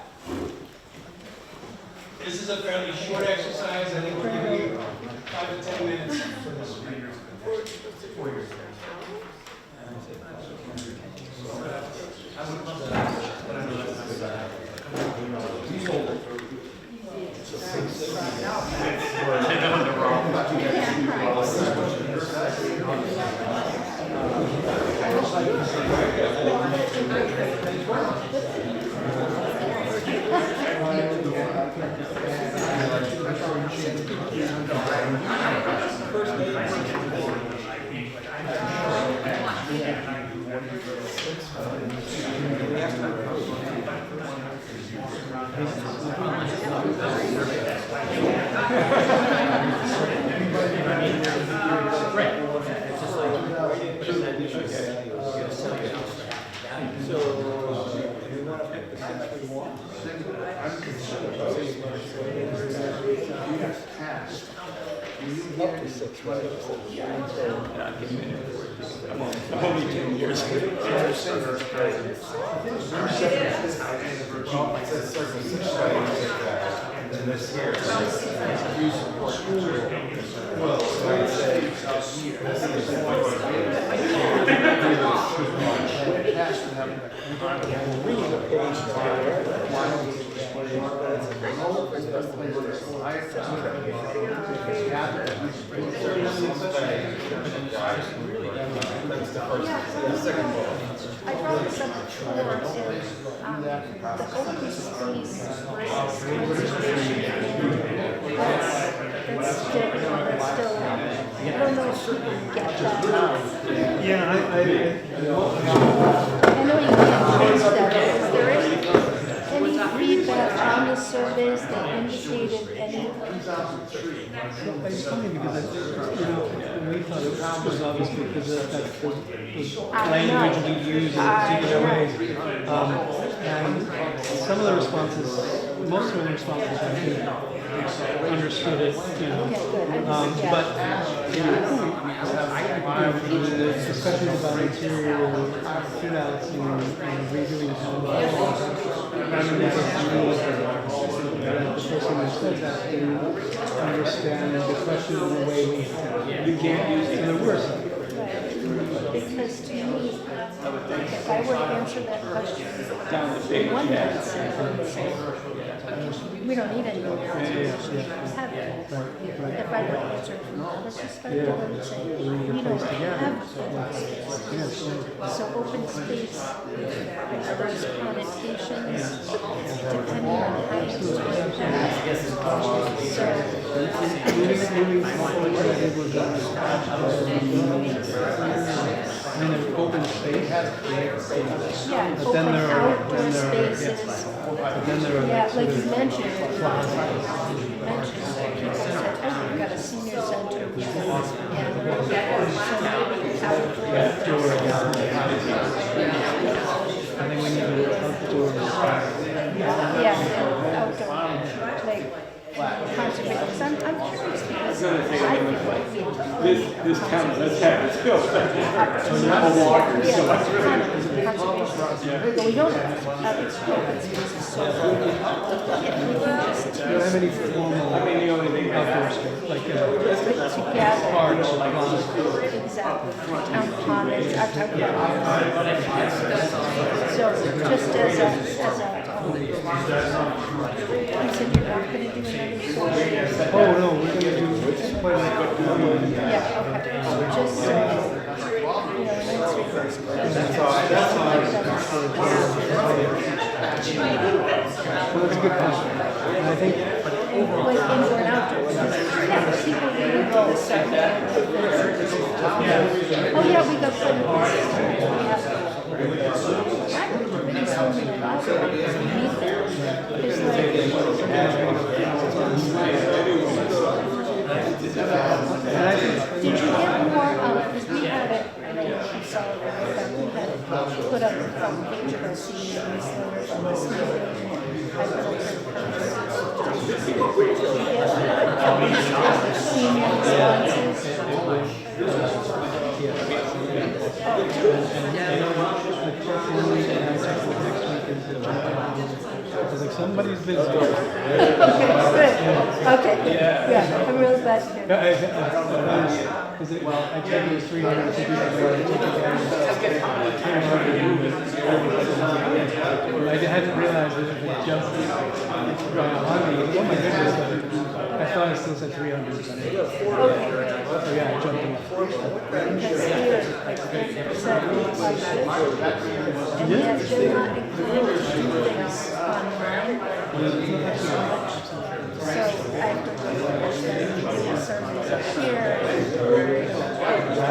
S1: This is a fairly short exercise. I think we're giving you 5 to 10 minutes for this.
S5: I'm only 10 years
S2: I brought this up before, the open space versus conservation. That's still, I don't know if people get that.
S1: Yeah,
S2: I know you can't change that, is there any feedback on the surveys that indicated any?
S11: It's funny because we thought it was obvious because that's the language we use in particular ways. And some of the responses, most of the responses I think understood it, but the discussions about interior fit-outs and redoing town the person that said that didn't understand the question in the way you can't use it in the worst.
S2: Because to me, if I were to answer that question, one would say, we don't need any more conservation, have it. If I were to answer it from another perspective, I would say, we don't have open space. So open space has those connotations depending on how you interpret that.
S11: Open space.
S2: Yeah,
S11: But
S2: open
S11: then there are,
S2: outdoor spaces.
S11: but then there are.
S2: Yeah, like you mentioned, people said, oh, we've got a senior center, and so maybe
S11: outdoor gallery. I think we need an outdoor.
S2: Yeah, outdoor, like, conservation, 'cause I'm curious because I think it would be a
S5: This town, that's how it's built.
S2: conservation. But we don't have open spaces, so if we can just
S11: We don't have any formal
S5: I mean, the only thing I
S11: outdoor
S5: have.
S11: space, like,
S2: together, exactly, town commons, our town commons. So just as a, you said you're not gonna do another survey?
S11: oh, no, we're gonna do quite like,
S2: Yeah, okay, so just, you know, an answer first.
S11: well, it's a good question. And I think,
S2: Like indoor and outdoor, because, yeah, people will do the survey. Oh, yeah, we got plenty of places to do. I'm really so many libraries, we need them. It's like, did you get more, because we had it, I know I'm sorry, but we had it put up the front page of our CD newsletter about this meeting. I put up senior responses.
S11: it's like somebody's busy.
S2: Okay, good. Okay, yeah, I'm really glad to hear that.
S11: Because I checked it was 350 people, I hadn't realized that it jumped on me. Oh my goodness, I thought it still said 300. So yeah, I jumped in.
S2: Because here, like, it said, like this, and yet they're not included things online. So I have to do surveys up here. They might not think that it's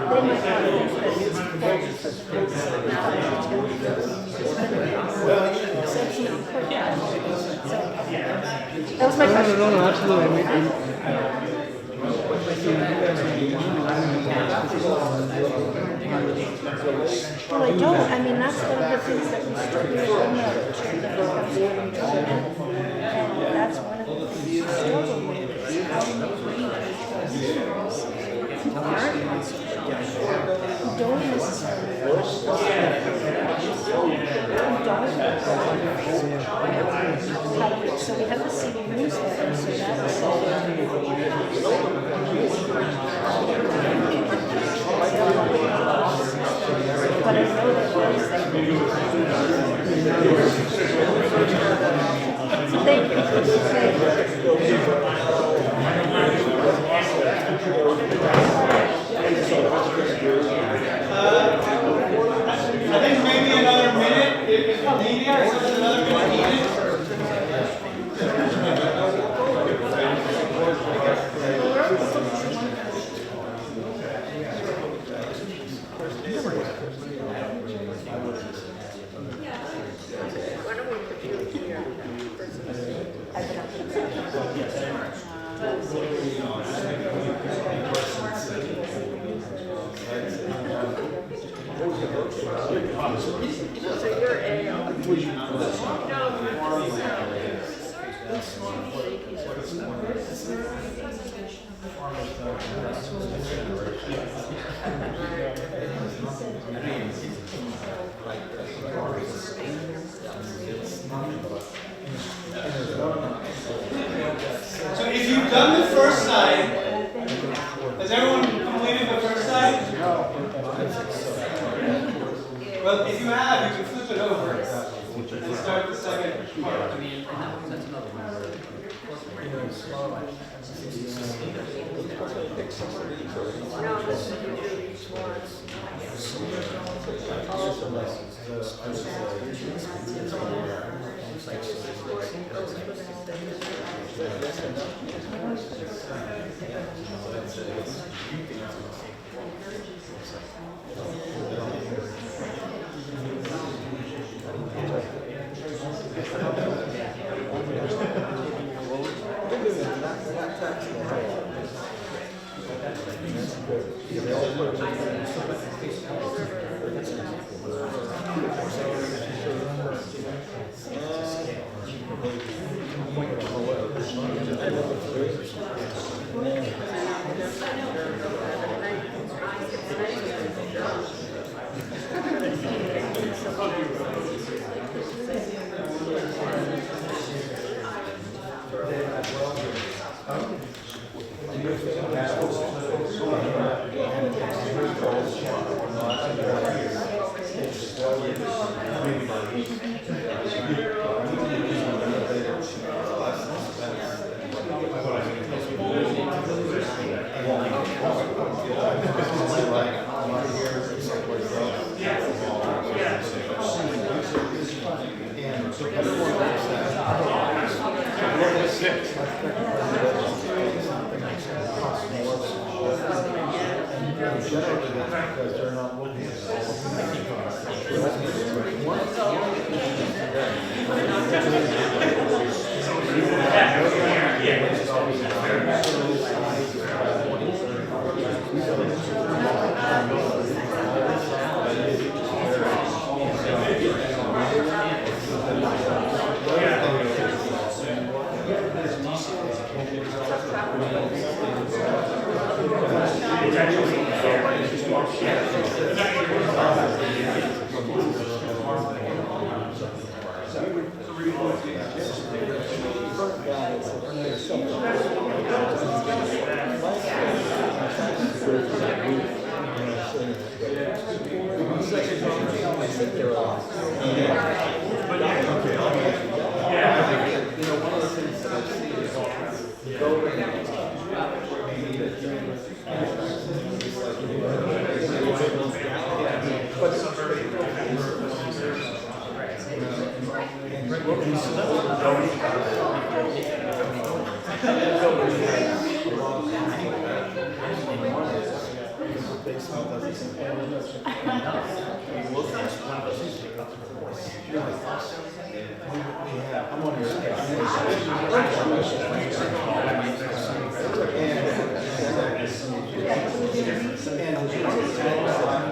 S2: important for the things that we find that was my question.
S11: No, absolutely.
S2: Well, I don't. I mean, that's one of the things that we struggle with. And that's one of the things we struggle with. Is how to make readers who aren't conservative, who don't necessarily so we have the CD newsletter, so that's but I know that there's thank you.
S1: I think maybe another minute if needed, or another minute needed. So if you've done the first side, has everyone completed the first side? Well, if you have, you can flip it over and start the second part.
S4: generally that's because they're not looking at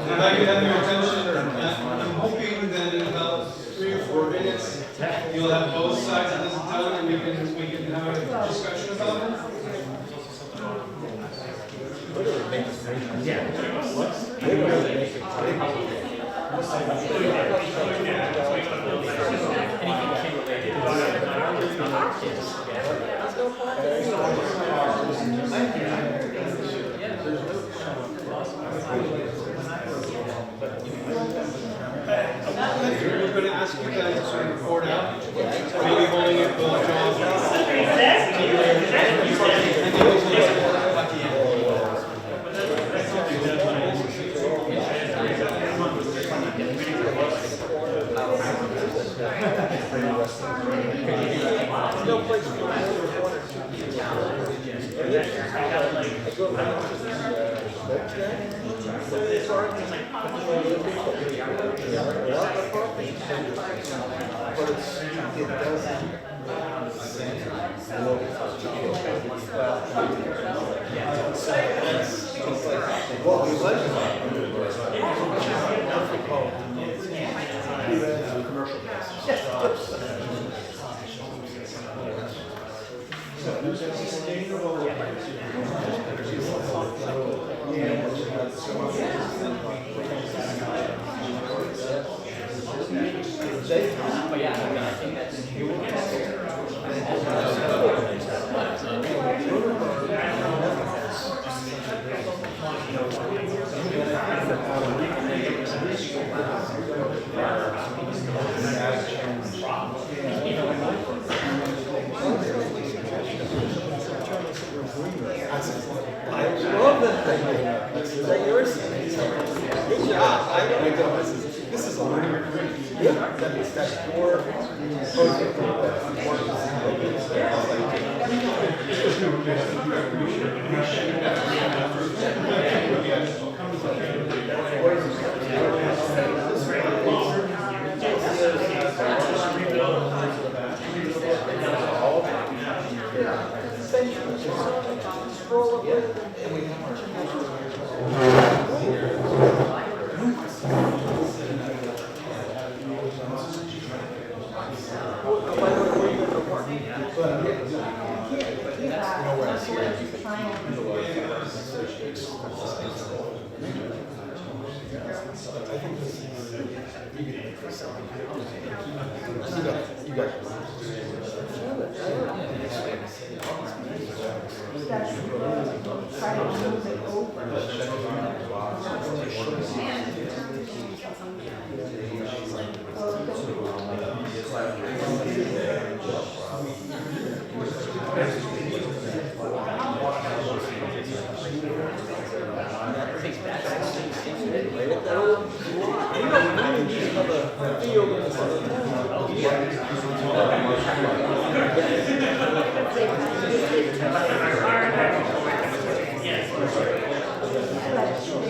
S1: If I could have your attention, I'm hoping that in about 3 or 4 minutes, you'll have both sides of this done and we can have a discussion about it. We're going to ask you guys to sort of report out, maybe holding it both jobs.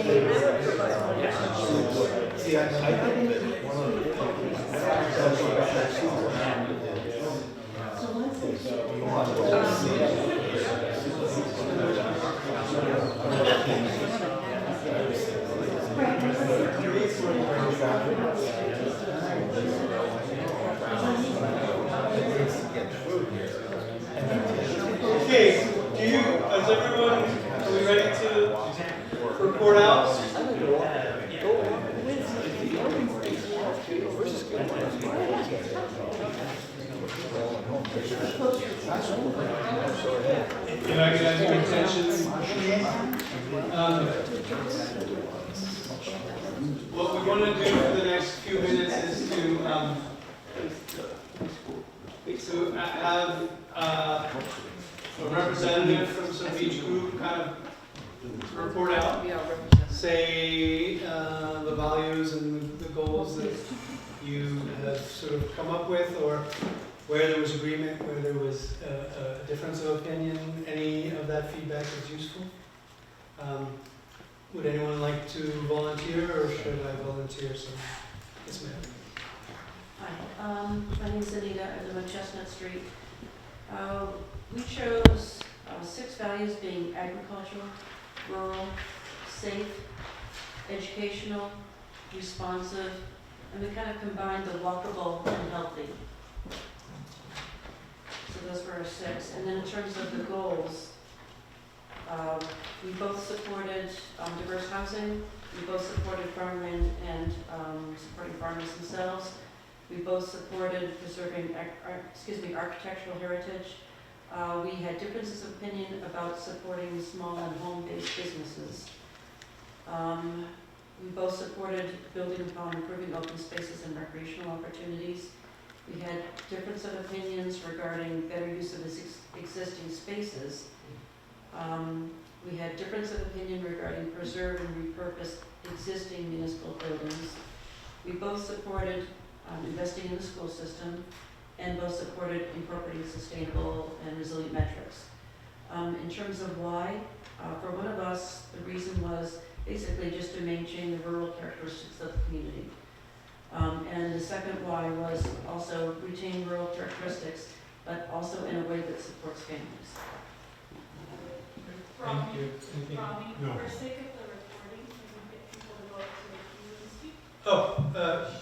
S2: Yes.
S3: See, I think that one of the
S1: Okay, is everyone, are we ready to report out? Can I get your attention, please? What we want to do for the next few minutes is to have a representative from some of each group kind of report out, say the values and the goals that you have sort of come up with, or where there was agreement, where there was a difference of opinion. Any of that feedback is useful. Would anyone like to volunteer, or should I volunteer someone? Yes, ma'am.
S12: Hi, my name is Anita. I live on Chestnut Street. We chose 6 values being agricultural, rural, safe, educational, responsive, and we kind of combined the walkable and healthy. So those were our 6. And then in terms of the goals, we both supported diverse housing. We both supported farmland and supporting farmers themselves. We both supported preserving architectural heritage. We had differences of opinion about supporting small and home-based businesses. We both supported building upon improving open spaces and recreational opportunities. We had difference of opinions regarding better use of existing spaces. We had difference of opinion regarding preserve and repurpose existing municipal buildings. We both supported investing in the school system, and both supported incorporating sustainable and resilient metrics. In terms of why, for one of us, the reason was basically just to maintain the rural characteristics of the community. And the second why was also retain rural characteristics, but also in a way that supports families.
S1: Thank you.
S10: Rami,
S1: No.
S10: for sake of the recording, can we get people to go up to the queue and speak?
S1: Oh,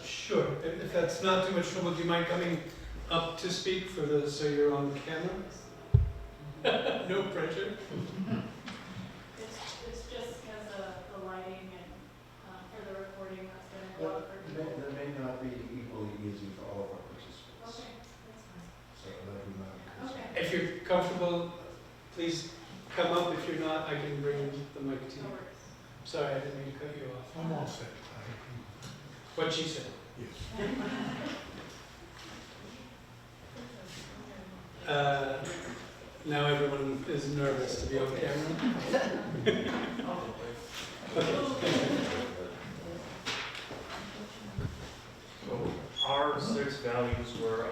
S1: sure. If that's not too much trouble, do you mind coming up to speak so you're on the camera? No pressure.
S10: It's just because of the lighting and for the recording that's going to go up for people.
S4: That may not be equally easy for all of our participants.
S10: Okay, that's fine.
S4: So that would not be concerned.
S10: Okay.
S1: If you're comfortable, please come up. If you're not, I can bring the mic to you.
S10: No worries.
S1: Sorry, I didn't mean to cut you off.
S7: I'm all set.
S1: What she said.
S7: Yes.
S1: Now everyone is nervous to be on camera.
S13: So our 6 values were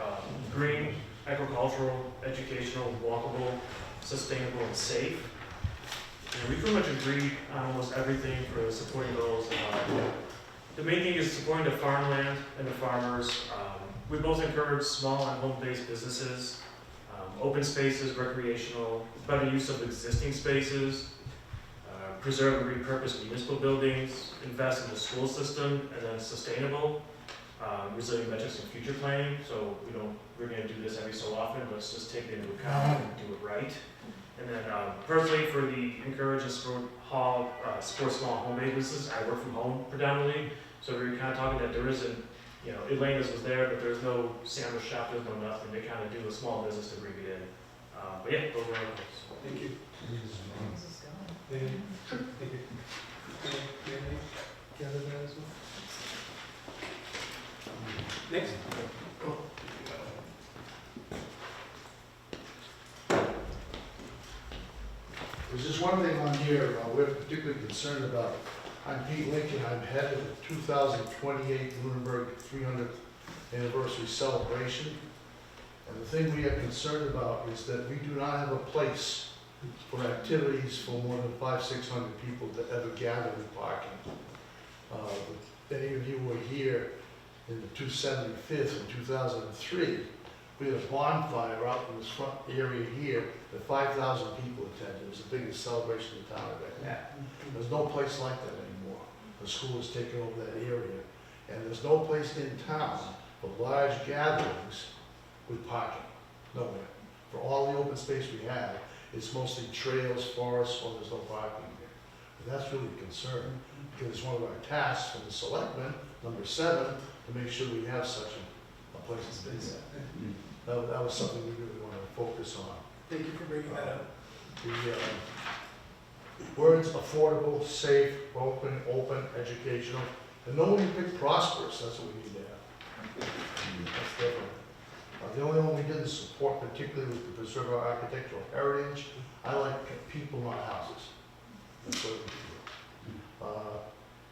S13: green, agricultural, educational, walkable, sustainable, and safe. And we pretty much agreed on almost everything for supporting those. The main thing is supporting the farmland and the farmers. We both encourage small and home-based businesses, open spaces, recreational, better use of existing spaces, preserve and repurpose municipal buildings, invest in the school system, and then sustainable, resilient metrics and future planning. So we're going to do this every so often. Let's just take it into account and do it right. And then personally, for the encourage and support small home-based businesses, I work from home predominantly. So we're kind of talking that there isn't, Elena's was there, but there's no sandwich shop, there's no nothing. They kind of do a small business to bring it in. But yeah, those are our goals.
S1: Thank you. Thank you. Gather that as well. Next.
S7: There's just one thing on here we're particularly concerned about. I'm Pete Lincoln, I'm head of the 2028 Lunenburg 300th anniversary celebration. And the thing we are concerned about is that we do not have a place for activities for more than 500-600 people to ever gather in parking. Any of of you were here in the 275th in 2003, we had a bonfire out in this front area here that 5,000 people attended. It was the biggest celebration the town ever had. There's no place like that anymore. The school has taken over that area. And there's no place in town for large gatherings with parking, nowhere. For all the open space we have, it's mostly trails, forests, or there's no parking there. And that's really a concern, because it's one of our tasks from the selectmen, number 7, to make sure we have such a place to do that. That was something we really wanted to focus on.
S1: Thank you for bringing that up.
S7: The words affordable, safe, open, educational, and no one can pick prosperous, that's what we need to have. That's different. The only one we didn't support particularly was to preserve our architectural heritage. I like people, not houses. That's what we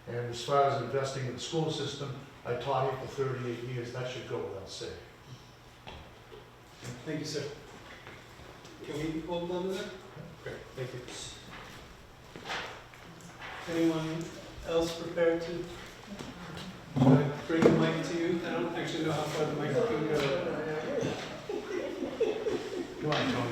S7: do. And as far as investing in the school system, I taught here for 38 years, that should go without saying.
S1: Thank you, sir. Can we hold on to that? Great, thank you. Anyone else prepared to bring the mic to you? I don't actually know how far the mic can go.
S7: Come on, Tony.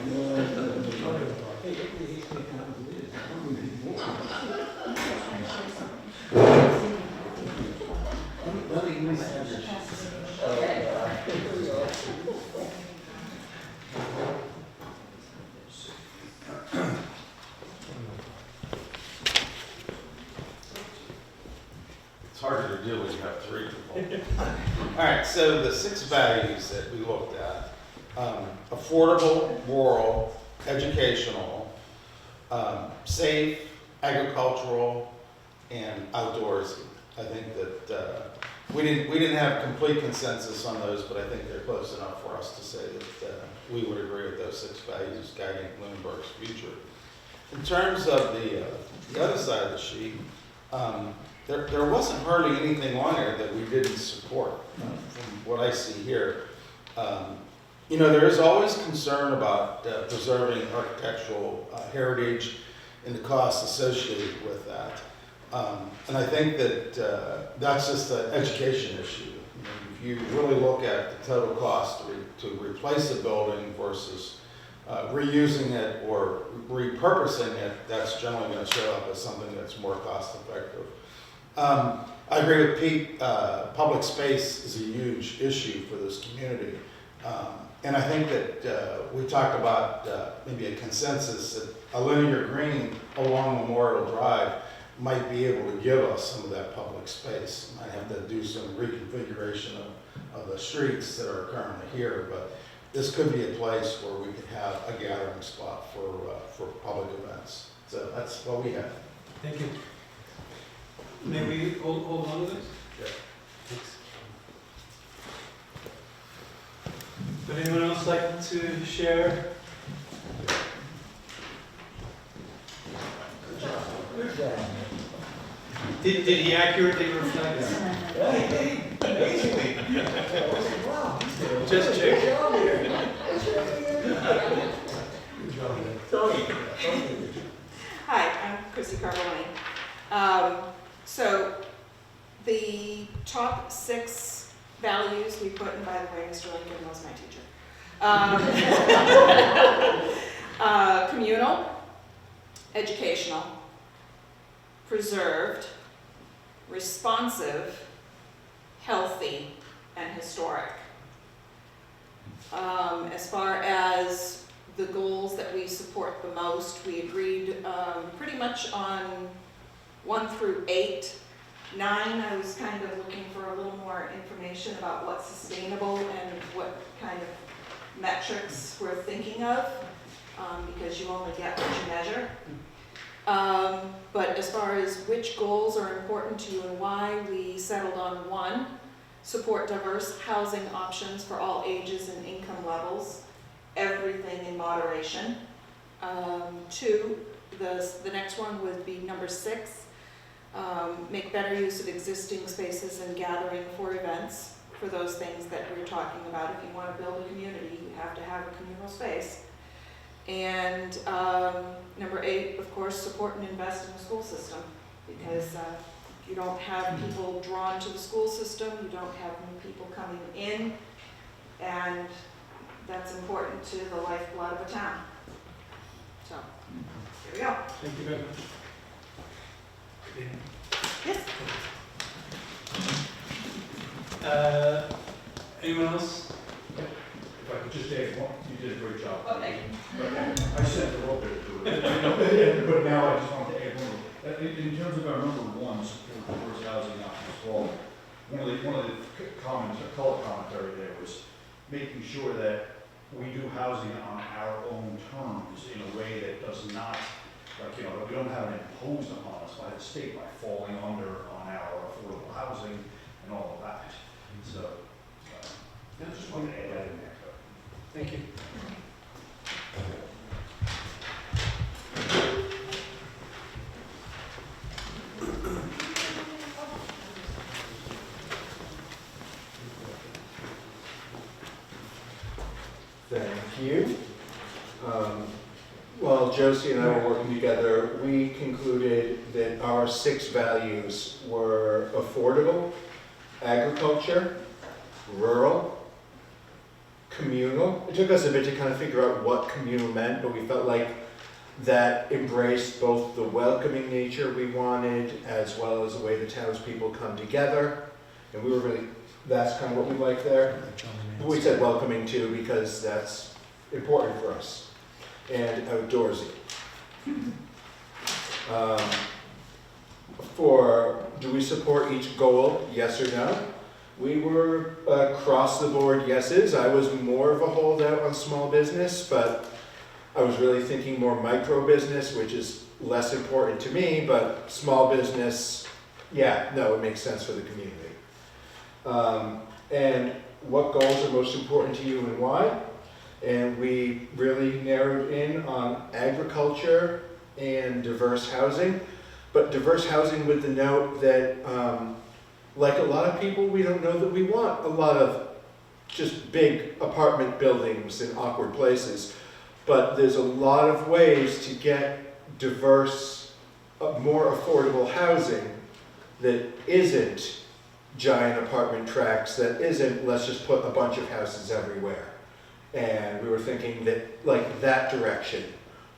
S3: It's harder to do when you have 3 people. All right, so the 6 values that we looked at, affordable, rural, educational, safe, agricultural, and outdoorsy. I think that we didn't have complete consensus on those, but I think they're close enough for us to say that we would agree with those 6 values guiding Lunenburg's future. In terms of the other side of the sheet, there wasn't hardly anything on there that we didn't support, from what I see here. You know, there is always concern about preserving architectural heritage and the costs associated with that. And I think that that's just an education issue. If you really look at the total cost to replace a building versus reusing it or repurposing it, that's generally going to show up as something that's more cost effective. I agree with Pete, public space is a huge issue for this community. And I think that we talked about maybe a consensus that a linear green along Memorial Drive might be able to give us some of that public space. Might have to do some reconfiguration of the streets that are currently here, but this could be a place where we could have a gathering spot for public events. So that's what we have.
S1: Thank you. May we hold on to this?
S3: Yeah.
S1: Thanks. Would anyone else like to share?
S6: Good job.
S1: Did he accurately reflect?
S6: Amazingly. Wow.
S1: Just check.
S6: Tony.
S14: Hi, I'm Chrissy Carboni. So the top 6 values we put, and by the way, Mr. Lincoln was my teacher. Communal, educational, preserved, responsive, healthy, and historic. As far as the goals that we support the most, we agreed pretty much on 1 through 8. 9, I was kind of looking for a little more information about what's sustainable and what kind of metrics we're thinking of, because you only get what you measure. But as far as which goals are important to you and why, we settled on 1, support diverse housing options for all ages and income levels, everything in moderation. 2, the next one would be number 6, make better use of existing spaces and gathering for events, for those things that we're talking about. If you want to build a community, you have to have a communal space. And number 8, of course, support and invest in the school system, because You don't have people drawn to the school system, you don't have new people coming in, and that's important to the lifeblood of a town. So, here we go.
S1: Thank you very much.
S14: Yes?
S1: Anyone else?
S9: If I could just add one, you did a great job.
S14: Okay.
S9: I said a little bit to it, but now I just want to add one. In terms of our number one, support towards housing options for all, one of the color commentary there was making sure that we do housing on our own terms in a way that does not, like, you know, that we don't have it imposed upon us by the state by falling under on our affordable housing and all of that. So, I just wanted to add that in there.
S1: Thank you.
S4: Thank you. While Josie and I were working together, we concluded that our 6 values were affordable, agriculture, rural, communal. It took us a bit to kind of figure out what communal meant, but we felt like that embraced both the welcoming nature we wanted as well as the way the townspeople come together. And we were really, that's kind of what we like there. But we said welcoming too because that's important for us. And outdoorsy. Do we support each goal, yes or no? We were across the board yeses. I was more of a holdout on small business, but I was really thinking more micro business, which is less important to me, but small business, yeah, no, it makes sense for the community. And what goals are most important to you and why? And we really narrowed in on agriculture and diverse housing, but diverse housing with the note that, like a lot of people, we don't know that we want a lot of just big apartment buildings in awkward places, but there's a lot of ways to get diverse, more affordable housing that isn't giant apartment tracts, that isn't, let's just put a bunch of houses everywhere. And we were thinking that, like, that direction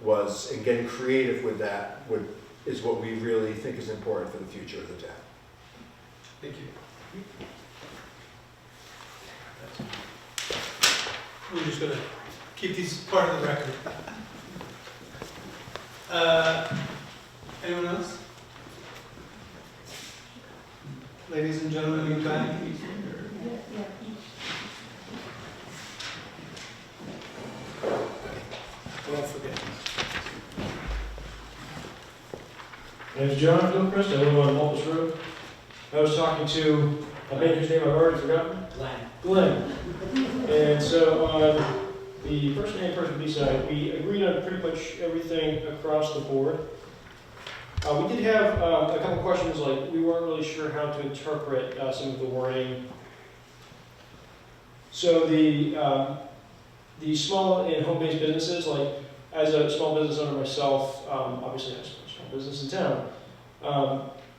S4: was, and getting creative with that is what we really think is important for the future of the town.
S1: Thank you. We're just gonna keep these part of the record. Anyone else? Ladies and gentlemen, you time. Don't forget.
S15: My name's John Gilchrist, I live on Multus Road. I was talking to a man whose name I've already forgotten. Glenn. And so on the person A and person B side, we agreed on pretty much everything across the board. We did have a couple questions, like we weren't really sure how to interpret some of the wording. So the small and home-based businesses, like as a small business owner myself, obviously I have a small business in town.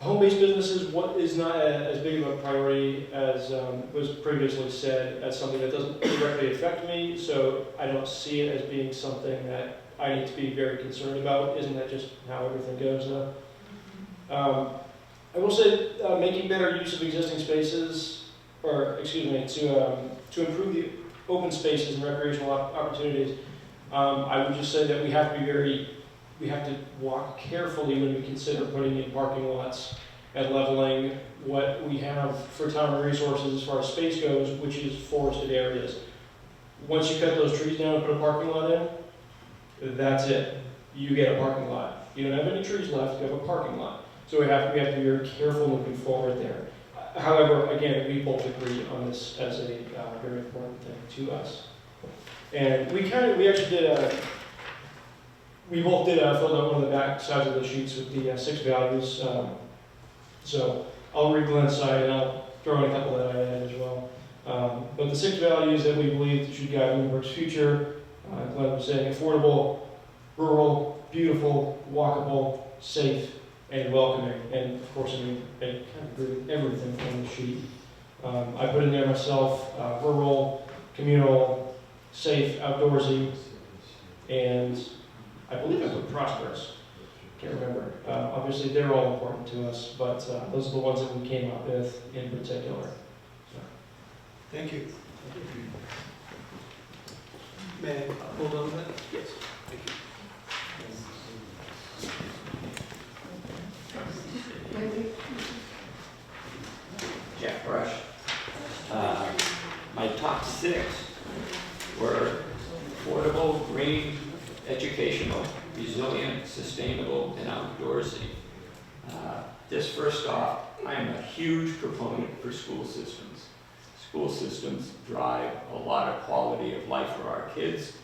S15: Home-based businesses, what is not as big of a priority as was previously said, as something that doesn't directly affect me, so I don't see it as being something that I need to be very concerned about. Isn't that just how everything goes though? I will say making better use of existing spaces, or excuse me, to improve the open spaces and recreational opportunities. I would just say that we have to walk carefully when we consider putting in parking lots and leveling what we have for town resources as far as space goes, which is forested areas. Once you cut those trees down and put a parking lot in, that's it. You get a parking lot. You don't have any trees left, you have a parking lot. So we have to be very careful moving forward there. However, again, we both agree on this as a very important thing to us. And we actually did we both did fill out one of the back sides of the sheets with the 6 values. So I'll read Glenn's side and I'll throw in a couple that I added as well. But the 6 values that we believe should guide Lunenburg's future, Glenn was saying affordable, rural, beautiful, walkable, safe, and welcoming. And of course, I mean, I kind of agree with everything on the sheet. I put in there myself, rural, communal, safe, outdoorsy, and I believe I put prosperous. Can't remember. Obviously, they're all important to us, but those are the ones that we came up with in particular.
S1: Thank you. May I hold on to that?
S5: Yes.
S1: Thank you.
S5: Jack Brush. My top 6 were affordable, green, educational, resilient, sustainable, and outdoorsy. Just first off, I am a huge proponent for school systems. School systems drive a lot of quality of life for our kids,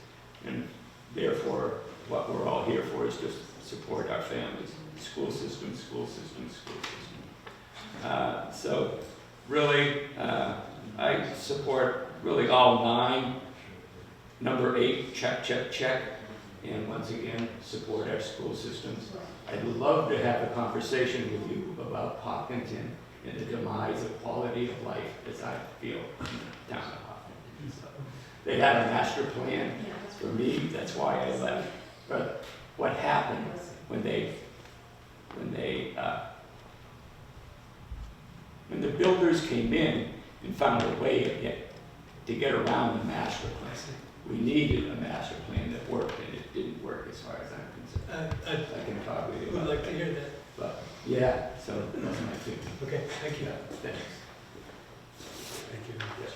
S5: and therefore what we're all here for is to support our families. School system, school system, school system. So really, I support really all 9. Number 8, check, check, check. And once again, support our school systems. I'd love to have a conversation with you about Hopkinton and the demise of quality of life as I feel down at Hopkinton. So they had a master plan for me, that's why I left. But what happened when the builders came in and found a way to get around the master plan? We needed a master plan that worked, and it didn't work as far as I'm concerned. I can talk with you
S1: Would
S5: about
S1: like to
S5: that.
S1: hear that.
S5: But yeah, so that's my opinion.
S1: Okay, thank you.
S5: Thanks.
S1: Thank you. Yes.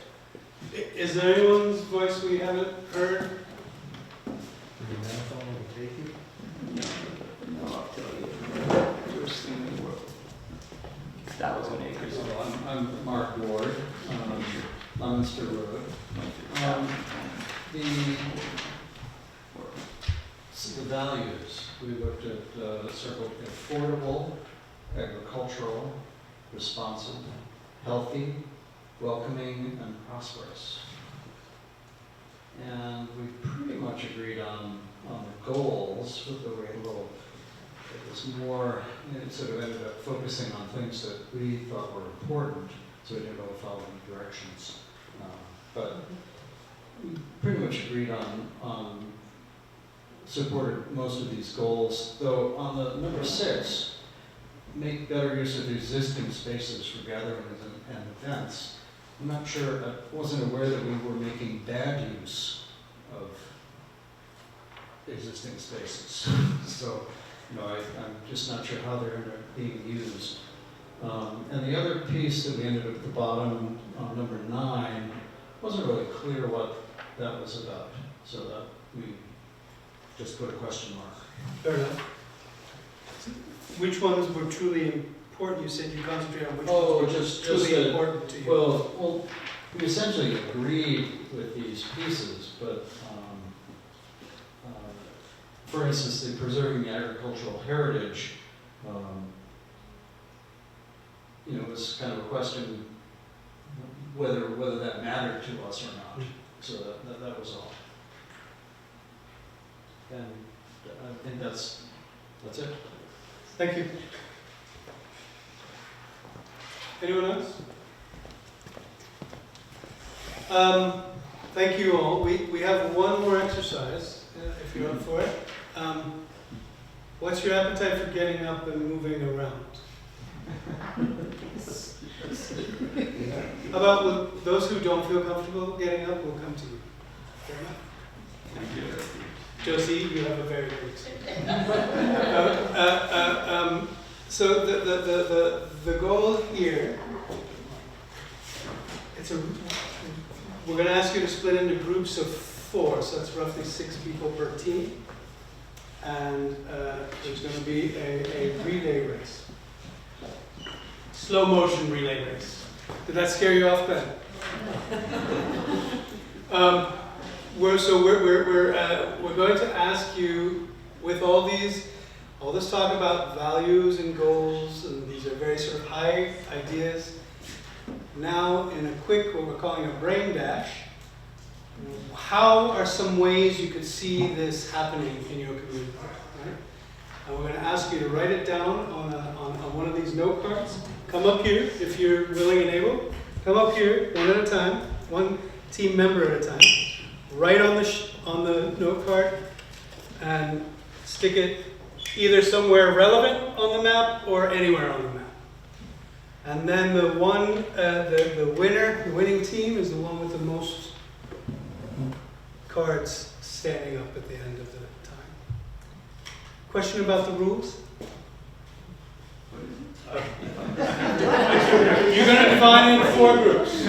S1: Is there anyone's voice we haven't heard?
S5: No, I'll tell you. Worst thing in the world. 1,000 acres.
S16: I'm Mark Ward, Leominster Road. The values, we looked at circled affordable, agricultural, responsive, healthy, welcoming, and prosperous. And we pretty much agreed on the goals, with the way a little, it was more, it sort of ended up focusing on things that we thought were important, so we didn't really follow any directions. But we pretty much agreed on supported most of these goals, though on the number 6, make better use of existing spaces for gatherings and events. I'm not sure, I wasn't aware that we were making bad use of existing spaces. So, I'm just not sure how they're being used. And the other piece that we ended up at the bottom on number 9, wasn't really clear what that was about, so that we just put a question mark.
S1: Fair enough. Which ones were truly important? You said you concentrate on which ones were truly important to you.
S16: Well, we essentially agreed with these pieces, but for instance, the preserving the agricultural heritage, was kind of a question whether that mattered to us or not. So that was all. And I think that's it.
S1: Thank you. Anyone else? Thank you all. We have one more exercise, if you're up for it. What's your appetite for getting up and moving around? How about with those who don't feel comfortable getting up, we'll come to you. Fair enough?
S5: Thank you.
S1: Josie, you have a very good experience. So the goal here, we're going to ask you to split into groups of 4, so that's roughly 6 people per team. And there's going to be a relay race. Slow motion relay race. Did that scare you off, Ben? We're going to ask you, with all this talk about values and goals, and these are very sort of high ideas. Now, in a quick, what we're calling a brain dash, how are some ways you could see this happening in your community? Right? And we're going to ask you to write it down on one of these note cards. Come up here if you're willing and able. Come up here one at a time, one team member at a time. Write on the note card and stick it either somewhere relevant on the map or anywhere on the map. And then the winning team is the one with the most cards standing up at the end of the time. Question about the rules? You're going to divide into 4 groups.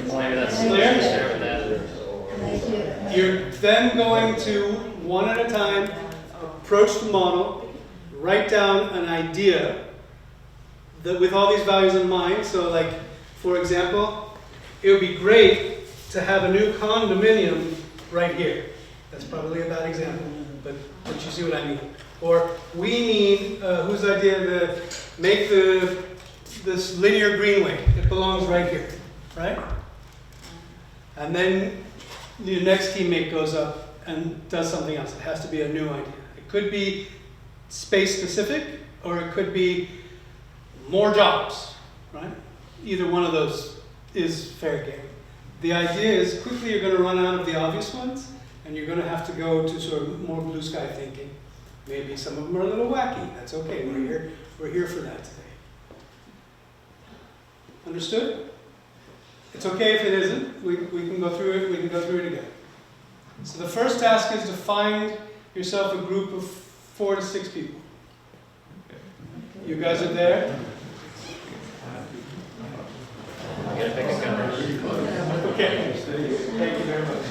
S1: Clear? You're then going to, one at a time, approach the model, write down an idea that with all these values in mind. So like, for example, it would be great to have a new condominium right here. That's probably a bad example, but you see what I mean. Or we need, whose idea to make this linear greenway? It belongs right here, right? And then the next teammate goes up and does something else. It has to be a new idea. It could be space specific, or it could be more jobs, right? Either one of those is fair game. The idea is quickly you're going to run out of the obvious ones, and you're going to have to go to sort of more blue sky thinking. Maybe some of them are a little wacky. That's okay. We're here for that today. Understood? It's okay if it isn't. We can go through it. We can go through it again. So the first task is to find yourself a group of 4 to 6 people. You guys are there?
S13: You gotta pick a gun.
S1: Okay. Thank you very much.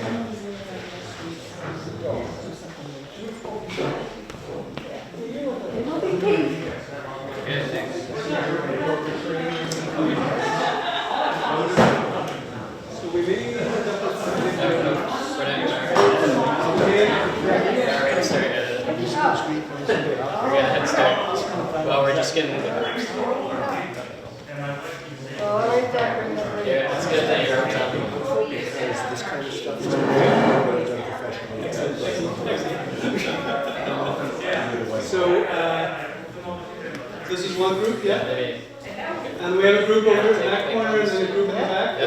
S1: So we meeting the
S13: We're gonna head start. Well, we're just getting into the groups. Yeah, it's good that you're on top of it.
S4: Because this kind of stuff is done professionally.
S1: So, this is one group, yeah? And we have a group over in that corner and then a group in the back?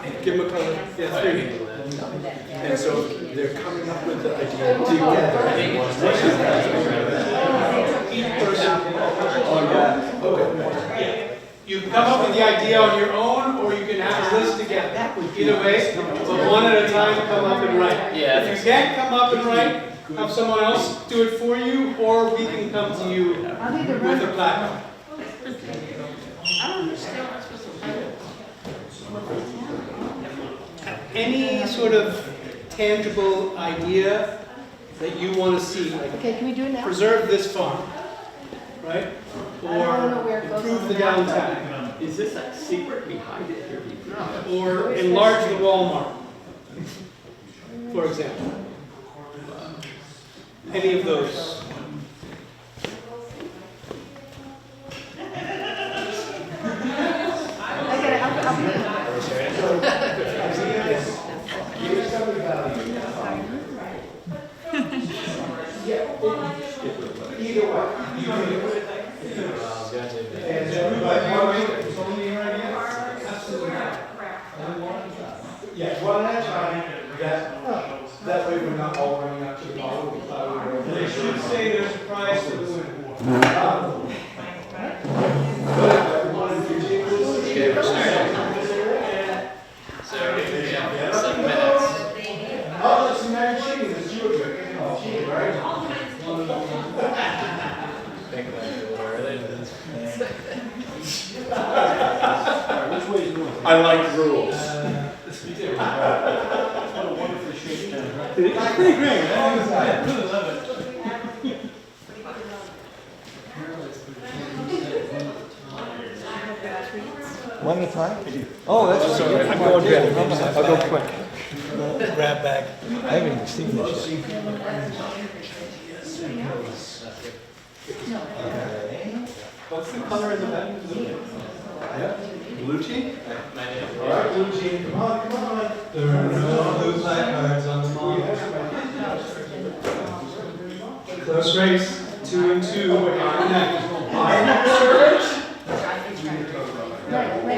S1: Okay, give them a color. Yeah, 3.
S4: And so they're coming up with the idea together.
S1: Each person.
S4: Oh, yeah. Okay.
S1: You can come up with the idea on your own, or you can have a list together. Either way, but one at a time, come up and write.
S13: Yeah.
S1: If you can't come up and write, have someone else do it for you, or we can come to you with a placard. Any sort of tangible idea that you want to see, like
S2: Okay, can we do it now?
S1: preserve this farm, right? Or improve the downtown.
S5: Is this a secret behind it?
S1: Or enlarge the Walmart, for example. Any of those.
S4: Either way. And yeah, one at a time. That way we're not all running up to the bottom of the cloud.
S1: They should say there's a prize for the winner.
S13: Okay, we're starting. So, yeah, 7 minutes.
S4: Oh, it's some mac and cheese. It's you again. Right?
S13: Think about it a little early, but it's
S9: Which way is north?
S3: I like rules.
S9: What a wonderfully shaped town.
S1: It's pretty great. I really love it.
S6: One at a time? Oh, that's sorry. I'm going quick. I'll go quick.
S1: Grab bag.
S6: I haven't even seen this yet.
S1: What's the color in the back? Blue? Yeah. Blue team?
S4: All right, blue team. Come on.
S1: There are no blue placards on the model. Close race, 2 and 2 are connected.
S2: Right,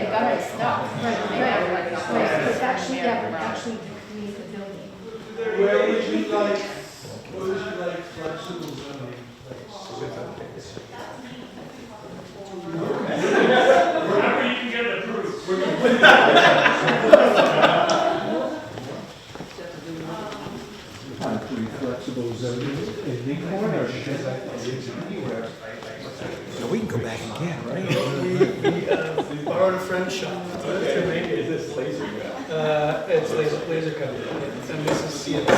S2: got it, stop. Right, it's actually, yeah, but actually create the building.
S4: Where would you like flexible zoning placed?
S13: Wherever you can get it approved.
S6: Flexible zoning in the corner, because
S11: We can go back and get, right?
S1: We borrowed a friend's shop.
S5: Is this laser gun?
S1: It's laser cut. And this is CNC,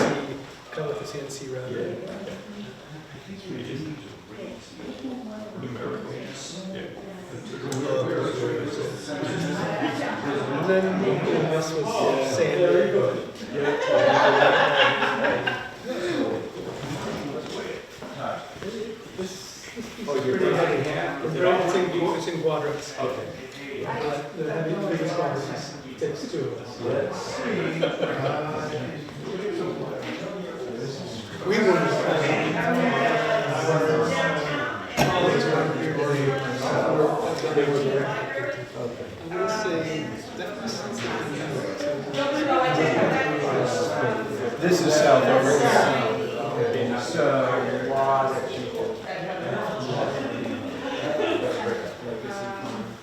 S1: cut with the CNC router. And then this was sander. It's in quadrants.
S5: Okay.
S1: The biggest quadrants takes 2 of us.
S4: Let's see.
S1: We were all of us were here today. I'm gonna say that was
S4: This is South Africa. So,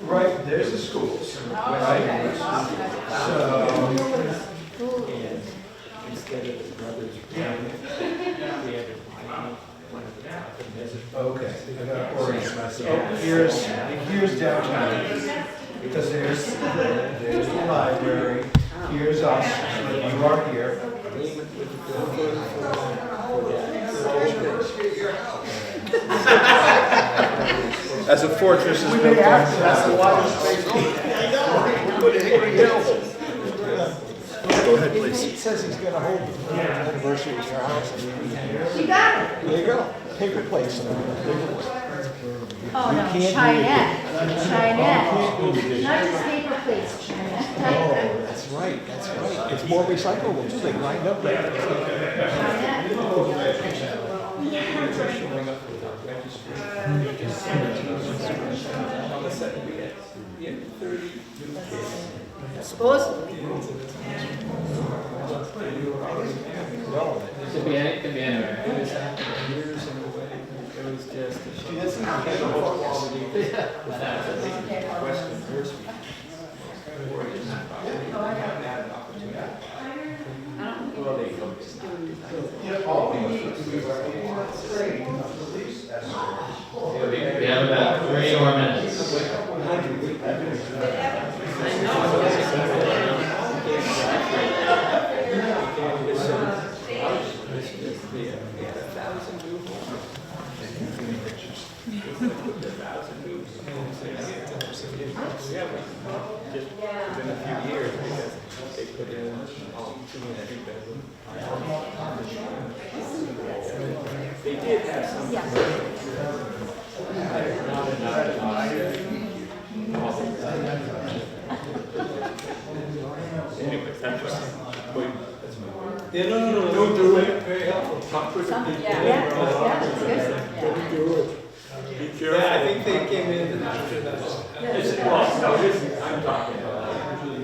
S4: right, there's the schools, right? So,
S5: Instead of the brothers, we had one of the top and
S4: okay, I got to orient myself. Here's downtown, because there's the library, here's us, you are here. As a fortress is built on
S11: That's the largest space.
S4: I know, we're putting Hickory Hills. Go ahead, please.
S11: It says he's gonna hold the anniversary of your house.
S2: You got it.
S11: There you go, paper plates.
S2: Oh, no, Chinette, not just paper plates, Chinette.
S11: That's right, that's right. It's more recyclable too, they grind up there.
S5: showing up with our registry. All of a sudden, we had 30 new kids.
S2: Supposedly.
S5: Could be anywhere. It was after years in a way. It was just a incredible quality. Western nursery. Had an opportunity. Well, they focused on
S4: All we need is a trained police escort.
S5: We have about 3 more minutes. Just within a few years, because they put in 2 and 3 bedroom. They did have some. Anyways, that's just,
S1: Yeah, no, do it. Very helpful. Yeah, I think they came in after that.
S5: I'm talking about,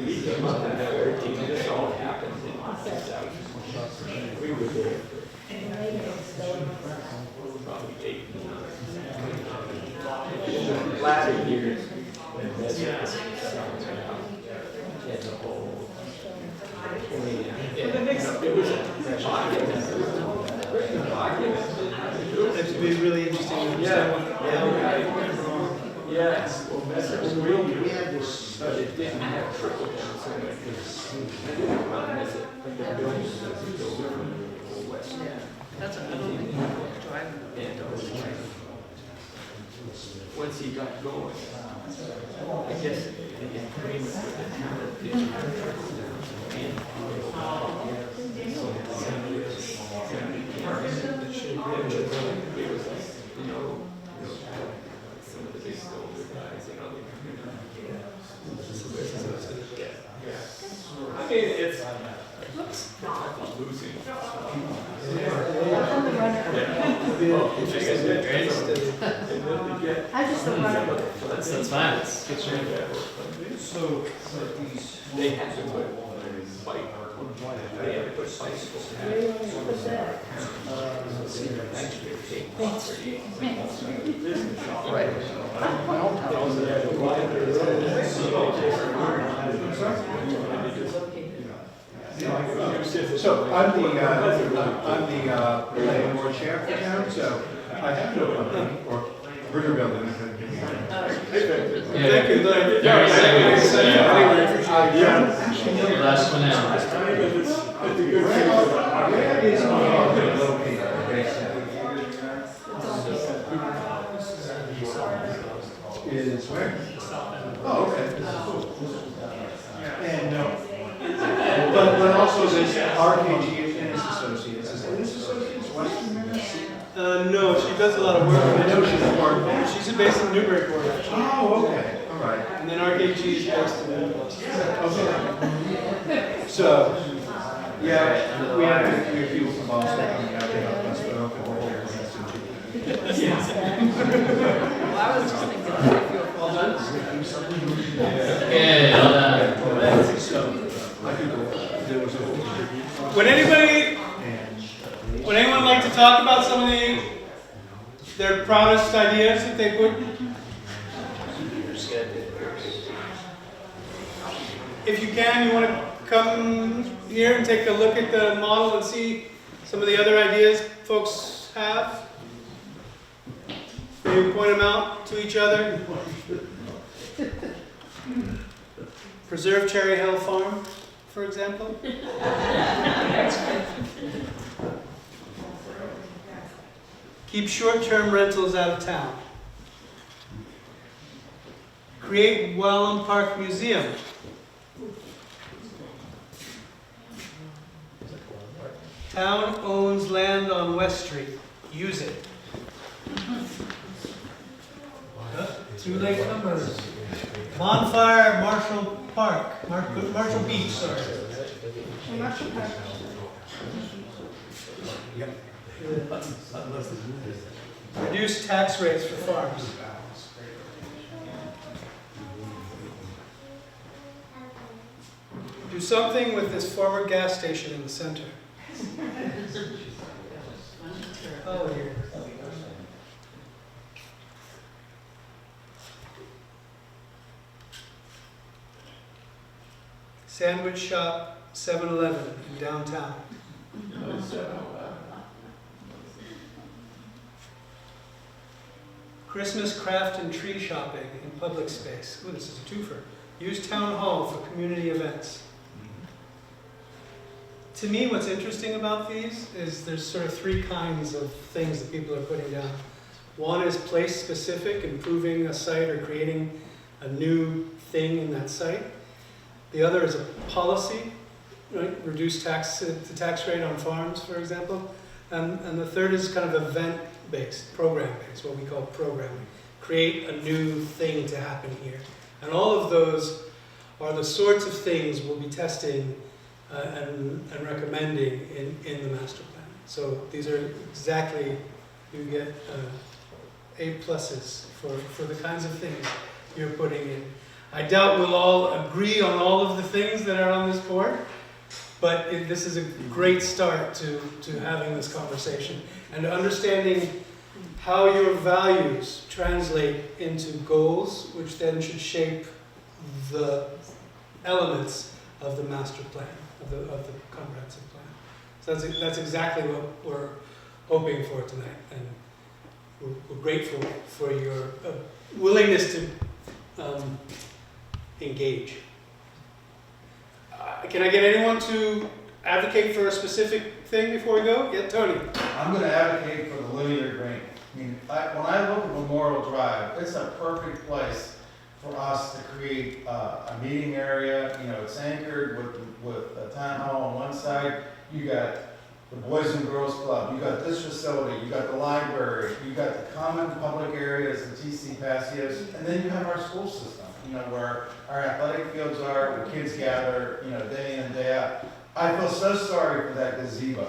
S5: we came up in that 13, this all happened in 2000. We were there for probably 8 months. In the latter years, when residents as a whole. It was
S1: It'd be really interesting to understand what
S5: yes, well, Messer's real, we had this, but it didn't have trickle down so much. It didn't run as it, but the building was built from the west.
S12: That's a little bit driving.
S5: And once he got going, I guess the agreement with the town didn't have trickle down. And it was like, some of the big older guys, they come I mean, it's losing.
S1: If
S12: just the one.
S11: That's fine.
S6: So these.
S5: They had to put bike, they had to put bicycles.
S2: Where do you want to put that?
S4: So I'm the planning board chair for town, so I have no company or Ritter Building.
S1: Thank you.
S11: Last one out.
S4: Where is our located base is where? Oh, okay. And but also this RKG and its associates. Is this associates Western Mass?
S1: No, she does a lot of work.
S4: I know she's a part.
S1: She's based in Newburyport, actually.
S4: Oh, okay, all right.
S1: And then RKG is based in Newburyport.
S4: Okay. So, yeah, we have people from Boston coming out to help us put up the whole
S12: Well, I was just thinking, if you're all done.
S11: Okay, all done.
S4: So, I could go, there was a.
S1: Would anyone like to talk about some of their proudest ideas that they put? If you can, you want to come here and take a look at the model and see some of the other ideas folks have. Maybe point them out to each other. Preserve Cherry Hill Farm, for example. Keep short-term rentals out of town. Create Wellham Park Museum. Town owns land on West Street. Use it. Two Lake Numbers. Bonfire Marshall Park. Marshall Beach, sorry. Reduce tax rates for farms. Do something with this former gas station in the center. Oh, here. Sandwich shop, 7-Eleven in downtown. Christmas craft and tree shopping in public space. Ooh, this is a twofer. Use town hall for community events. To me, what's interesting about these is there's sort of three kinds of things that people are putting down. One is place specific, improving a site or creating a new thing in that site. The other is a policy, right? Reduce the tax rate on farms, for example. And the third is kind of event-based, program-based, what we call programming. Create a new thing to happen here. And all of those are the sorts of things we'll be testing and recommending in the master plan. So these are exactly, you get A pluses for the kinds of things you're putting in. I doubt we'll all agree on all of the things that are on this board, but this is a great start to having this conversation and understanding how your values translate into goals, which then should shape the elements of the master plan, of the comprehensive plan. So that's exactly what we're hoping for tonight, and we're grateful for your willingness to engage. Can I get anyone to advocate for a specific thing before we go? Yeah, Tony.
S3: I'm going to advocate for the linear green. I mean, when I look at Memorial Drive, it's a perfect place for us to create a meeting area. You know, it's anchored with a town hall on one side. You got the Boys and Girls Club. You got this facility. You got the library. You got the common public areas, the TC patios, and then you have our school system. You know, where our athletic fields are, where kids gather. You know, day in and day out. I feel so sorry for that gazebo.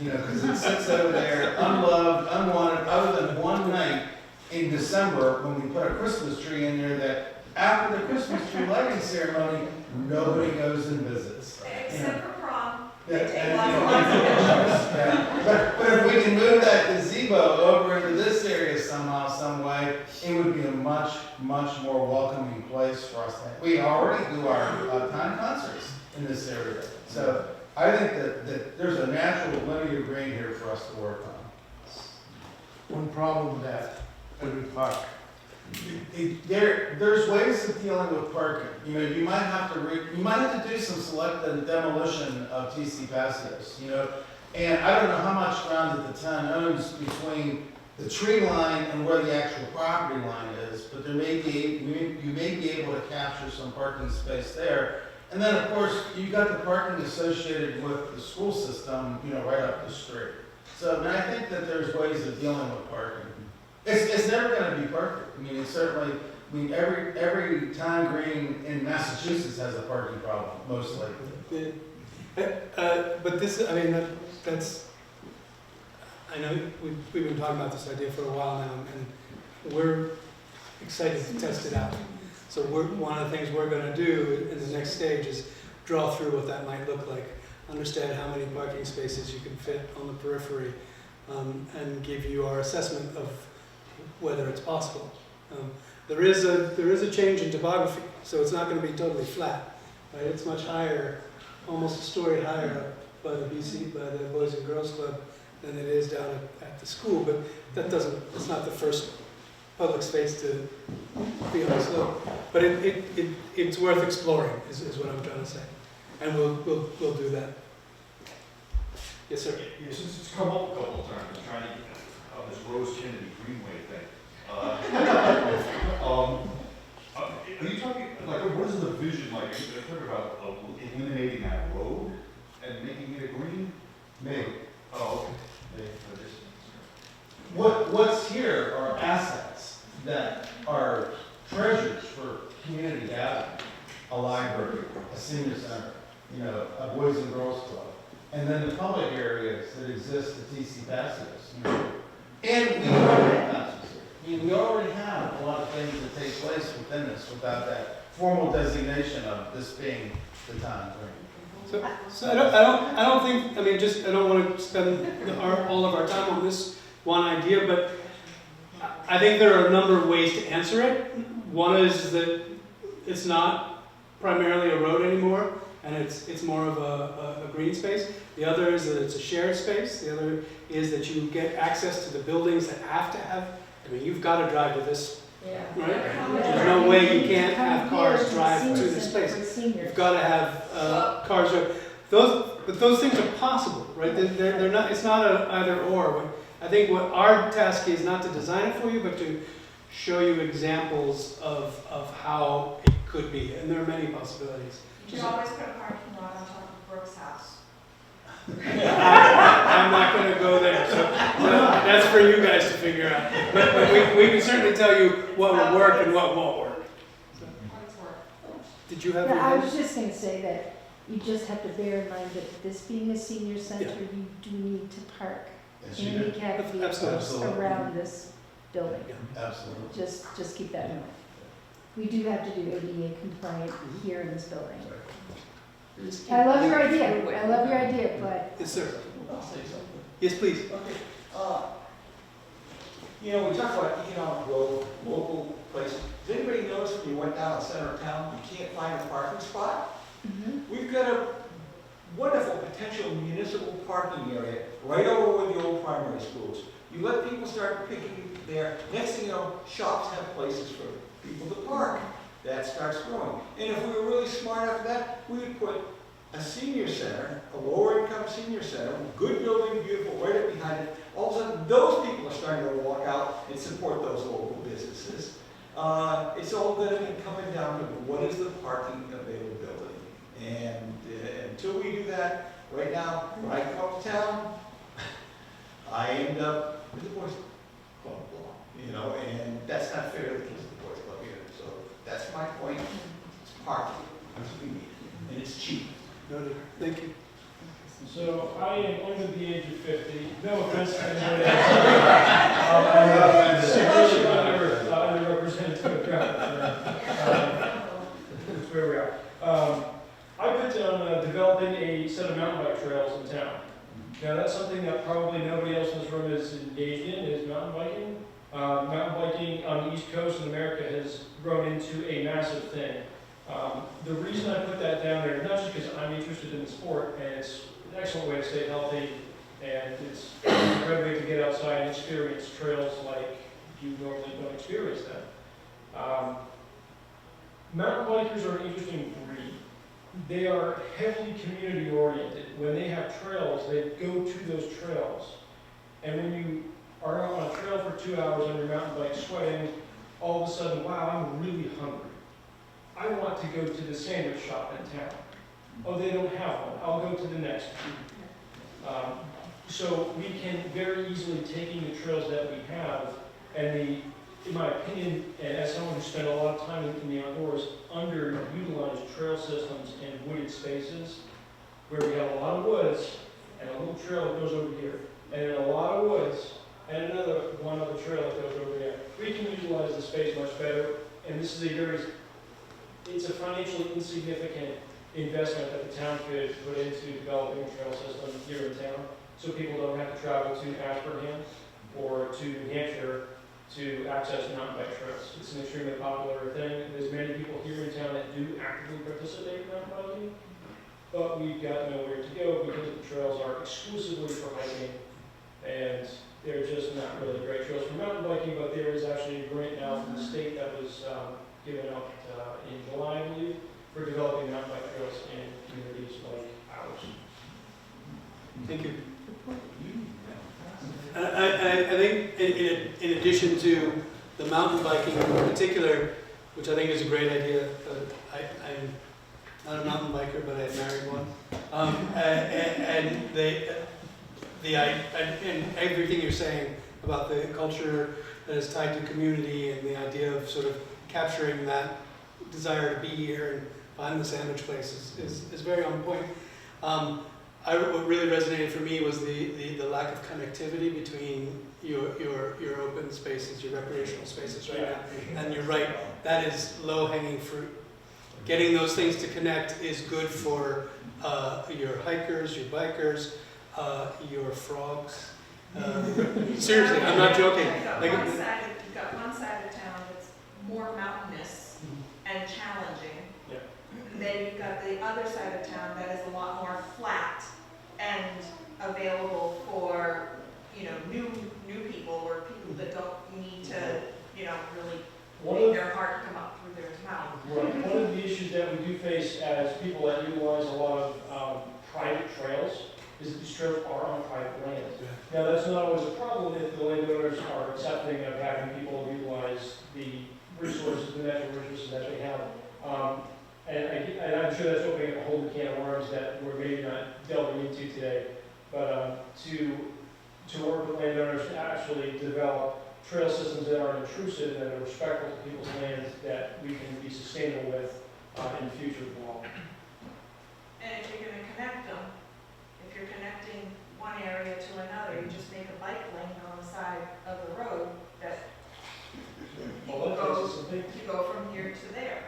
S3: You know, because it sits over there, unloved, unwanted, other than one night
S4: in December, when we put a Christmas tree in there, that after the Christmas tree lighting ceremony, nobody goes and visits.
S8: Except for prom.
S4: Yeah,
S8: They take
S4: and,
S8: lots
S4: you
S8: of
S4: know,
S8: lots of pictures.
S4: yeah. But if we can move that gazebo over into this area somehow, some way, it would be a much, much more welcoming place for us. We already do our town concerts in this area. So I think that there's a natural linear green here for us to work on.
S7: One problem with that, every park.
S4: There's ways of dealing with parking. You know, you might have to do some selective demolition of TC patios, you know. And I don't know how much ground that the town owns between the tree line and where the actual property line is, but you may be able to capture some parking space there. And then, of course, you've got the parking associated with the school system, you know, right up the street. So, I mean, I think that there's ways of dealing with parking. It's never going to be perfect. I mean, it's certainly, I mean, every town green in Massachusetts has a parking problem, most likely.
S1: But this, I mean, that's, I know we've been talking about this idea for a while now, and we're excited to test it out. So one of the things we're going to do in the next stage is draw through what that might look like, understand how many parking spaces you can fit on the periphery, and give you our assessment of whether it's possible. There is a change in topography, so it's not going to be totally flat. Right? It's much higher, almost a story higher up by the Boys and Girls Club than it is down at the school. But that doesn't. It's not the first public space to be on the slope. But it's worth exploring, is what I'm trying to say, and we'll do that. Yes, sir.
S9: Yeah, since it's come up a couple of times, I'm trying to get this Rose Kennedy Greenway thing. Are you talking, like, what is the vision like? Are you talking about eliminating that road and making it a green?
S4: Maybe.
S9: Oh, okay.
S4: What's here are assets that are treasures for community gathering. A library, a senior center, you know, a Boys and Girls Club. And then the public areas that exist at TC Patios, you know. And we already have concerts here. I mean, we already have a lot of things that take place within this without that formal designation of this being the town green.
S1: So I don't think, I mean, I don't want to spend all of our time on this one idea, but I think there are a number of ways to answer it. One is that it's not primarily a road anymore, and it's more of a green space. The other is that it's a shared space. The other is that you get access to the buildings that have to have, I mean, you've got to drive to this, right? There's no way you can't have cars drive to this space. You've got to have cars drive. But those things are possible, right? They're not. It's not a either or. I think what our task is not to design it for you, but to show you examples of how it could be, and there are many possibilities.
S8: You can always put a parking lot on top of Brooke's house.
S1: I'm not going to go there, so that's for you guys to figure out. But we can certainly tell you what will work and what won't work. So, did you have?
S2: Yeah, I was just going to say that you just have to bear in mind that this being a senior center, you do need to park handicapped vehicles around this building.
S4: Absolutely.
S2: Just keep that in mind. We do have to do ADA compliant here in this building. I love your idea, but.
S1: Yes, sir. Yes, please.
S6: Okay. You know, we talk about economic growth, local places. Does anybody notice when you went down the center of town, you can't find a parking spot? We've got a wonderful potential municipal parking area right over where the old primary schools. You let people start picking there. Next thing you know, shops have places for people to park. That starts growing. And if we were really smart after that, we would put a senior center, a lower income senior center, good building, beautiful, right up behind it. All of a sudden, those people are starting to walk out and support those local businesses. It's all going to be coming down to what is the parking availability. And until we do that, right now, when I come up to town, I end up with the Boys Club block, you know, and that's not fair to the kids of the Boys Club either. So that's my point. It's parking. That's what we need. And it's cheap.
S1: Noted. Thank you.
S15: So I am under the age of 50. No offense to anybody else. Underrepresented demographic. That's where we are. I put down developing a set of mountain bike trails in town. Now that's something that probably nobody else in this room is engaged in, is mountain biking. Mountain biking on the East Coast in America has grown into a massive thing. The reason I put that down there, not just because I'm interested in the sport, and it's an excellent way to stay healthy, and it's a great way to get outside and experience trails like you normally don't experience them. Mountain bikers are an interesting breed. They are heavily community oriented. When they have trails, they go to those trails. And when you are out on a trail for 2 hours on your mountain bike sweating, all of a sudden, wow, I'm really hungry. I want to go to the sandwich shop in town. Oh, they don't have one. I'll go to the next one. So we can very easily, taking the trails that we have, and in my opinion, and as someone who spent a lot of time in the outdoors, underutilized trail systems in wooded spaces, where we have a lot of woods, and a little trail that goes over here, and then a lot of woods, and one other trail that goes over there. We can utilize the space much better, and this is it's a financially insignificant investment that the town could put into developing a trail system here in town, so people don't have to travel to Ashburnham or to New Hampshire to access mountain bike trails. It's an extremely popular thing. There's many people here in town that do actively participate in mountain biking, but we've got nowhere to go because the trails are exclusively for hiking, and they're just not really great trails for mountain biking. But there is actually a grant now from the state that was given out in July, I believe, for developing mountain bike trails in communities like ours.
S1: Thank you. I think in addition to the mountain biking in particular, which I think is a great idea, I'm not a mountain biker, but I married one. And everything you're saying about the culture that is tied to community and the idea of sort of capturing that desire to be here and find the sandwich place is very on point. What really resonated for me was the lack of connectivity between your open spaces, your recreational spaces right now. And you're right, that is low-hanging fruit. Getting those things to connect is good for your hikers, your bikers, your frogs. Seriously, I'm not joking.
S14: You've got one side of town that's more mountainous and challenging.
S1: Yeah.
S14: Then you've got the other side of town that is a lot more flat and available for, new people or people that don't need to, really make their heart come up through their mouth.
S15: Right. One of the issues that we do face as people that utilize a lot of private trails is that these trails are on private land. Yeah. Now that's not always a problem if the landowners are accepting of having people utilize the resources, the natural resources that they have. And I'm sure that's opening up a whole can of worms that we're maybe not delving into today. But to work with landowners to actually develop trail systems that aren't intrusive and that are respectful to people's land that we can be sustainable with in the future as well.
S14: And if you're going to connect them, if you're connecting one area to another, you just make a bike lane on the side of the road that you go from here to there.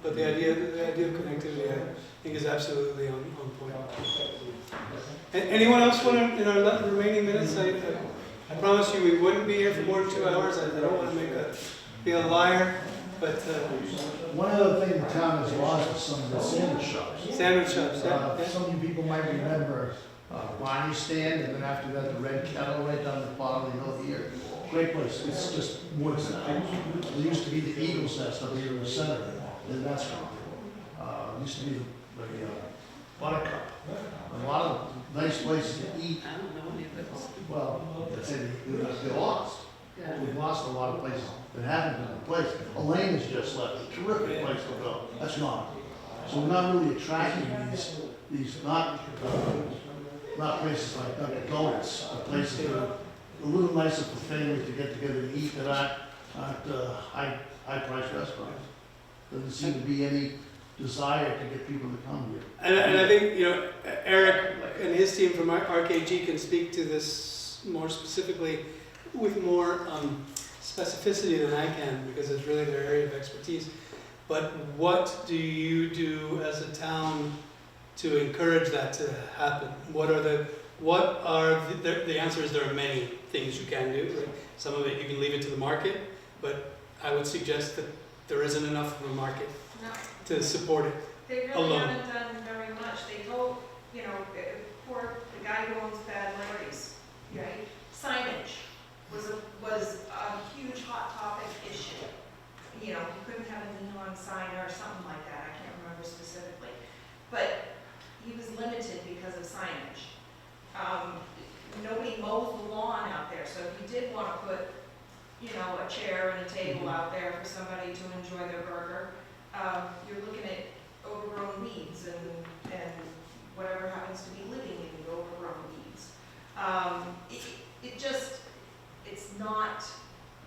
S1: But the idea of connectivity, I think, is absolutely on point. Anyone else want to, in our remaining minutes? I promise you we wouldn't be here for more than 2 hours. I don't want to be a liar, but
S7: one other thing the town has lost is some of the sandwich shops.
S1: Sandwich shops, yeah.
S7: Some of you people might remember Bonnie's Stand, and then after that the Red Kettle right down the bottom of the hill here. Great place. It's just woods now. There used to be the Eagle's Nest up here in the center. And that's gone. Used to be the Buttercup. A lot of nice places to eat.
S12: I don't know any of those.
S7: Well, they lost. We've lost a lot of places that haven't been replaced. Elaine's just left. A terrific place to go. That's gone. So we're not really attracting these not places like Dunkin' Donuts, but places that are a little nicer for families to get together and eat that aren't high-priced restaurants. Doesn't seem to be any desire to get people to come here.
S1: And I think, you know, Eric and his team from RKG can speak to this more specifically with more specificity than I can, because it's really their area of expertise. But what do you do as a town to encourage that to happen? The answer is there are many things you can do. Right? Some of it you can leave it to the market, but I would suggest that there isn't enough of a market to support it.
S8: They really
S1: alone.
S8: haven't done very much. They told, you know, poor the guy who owns Bad Larry's, right? Signage was a huge hot topic issue. You know, you couldn't have a neon sign or something like that. I can't remember specifically, but he was limited because of signage. Nobody mows the lawn out there, so if you did want to put, you know, a chair and a table out there for somebody to enjoy their burger, you're looking at overgrown weeds and whatever happens to be living in the overgrown weeds. It's not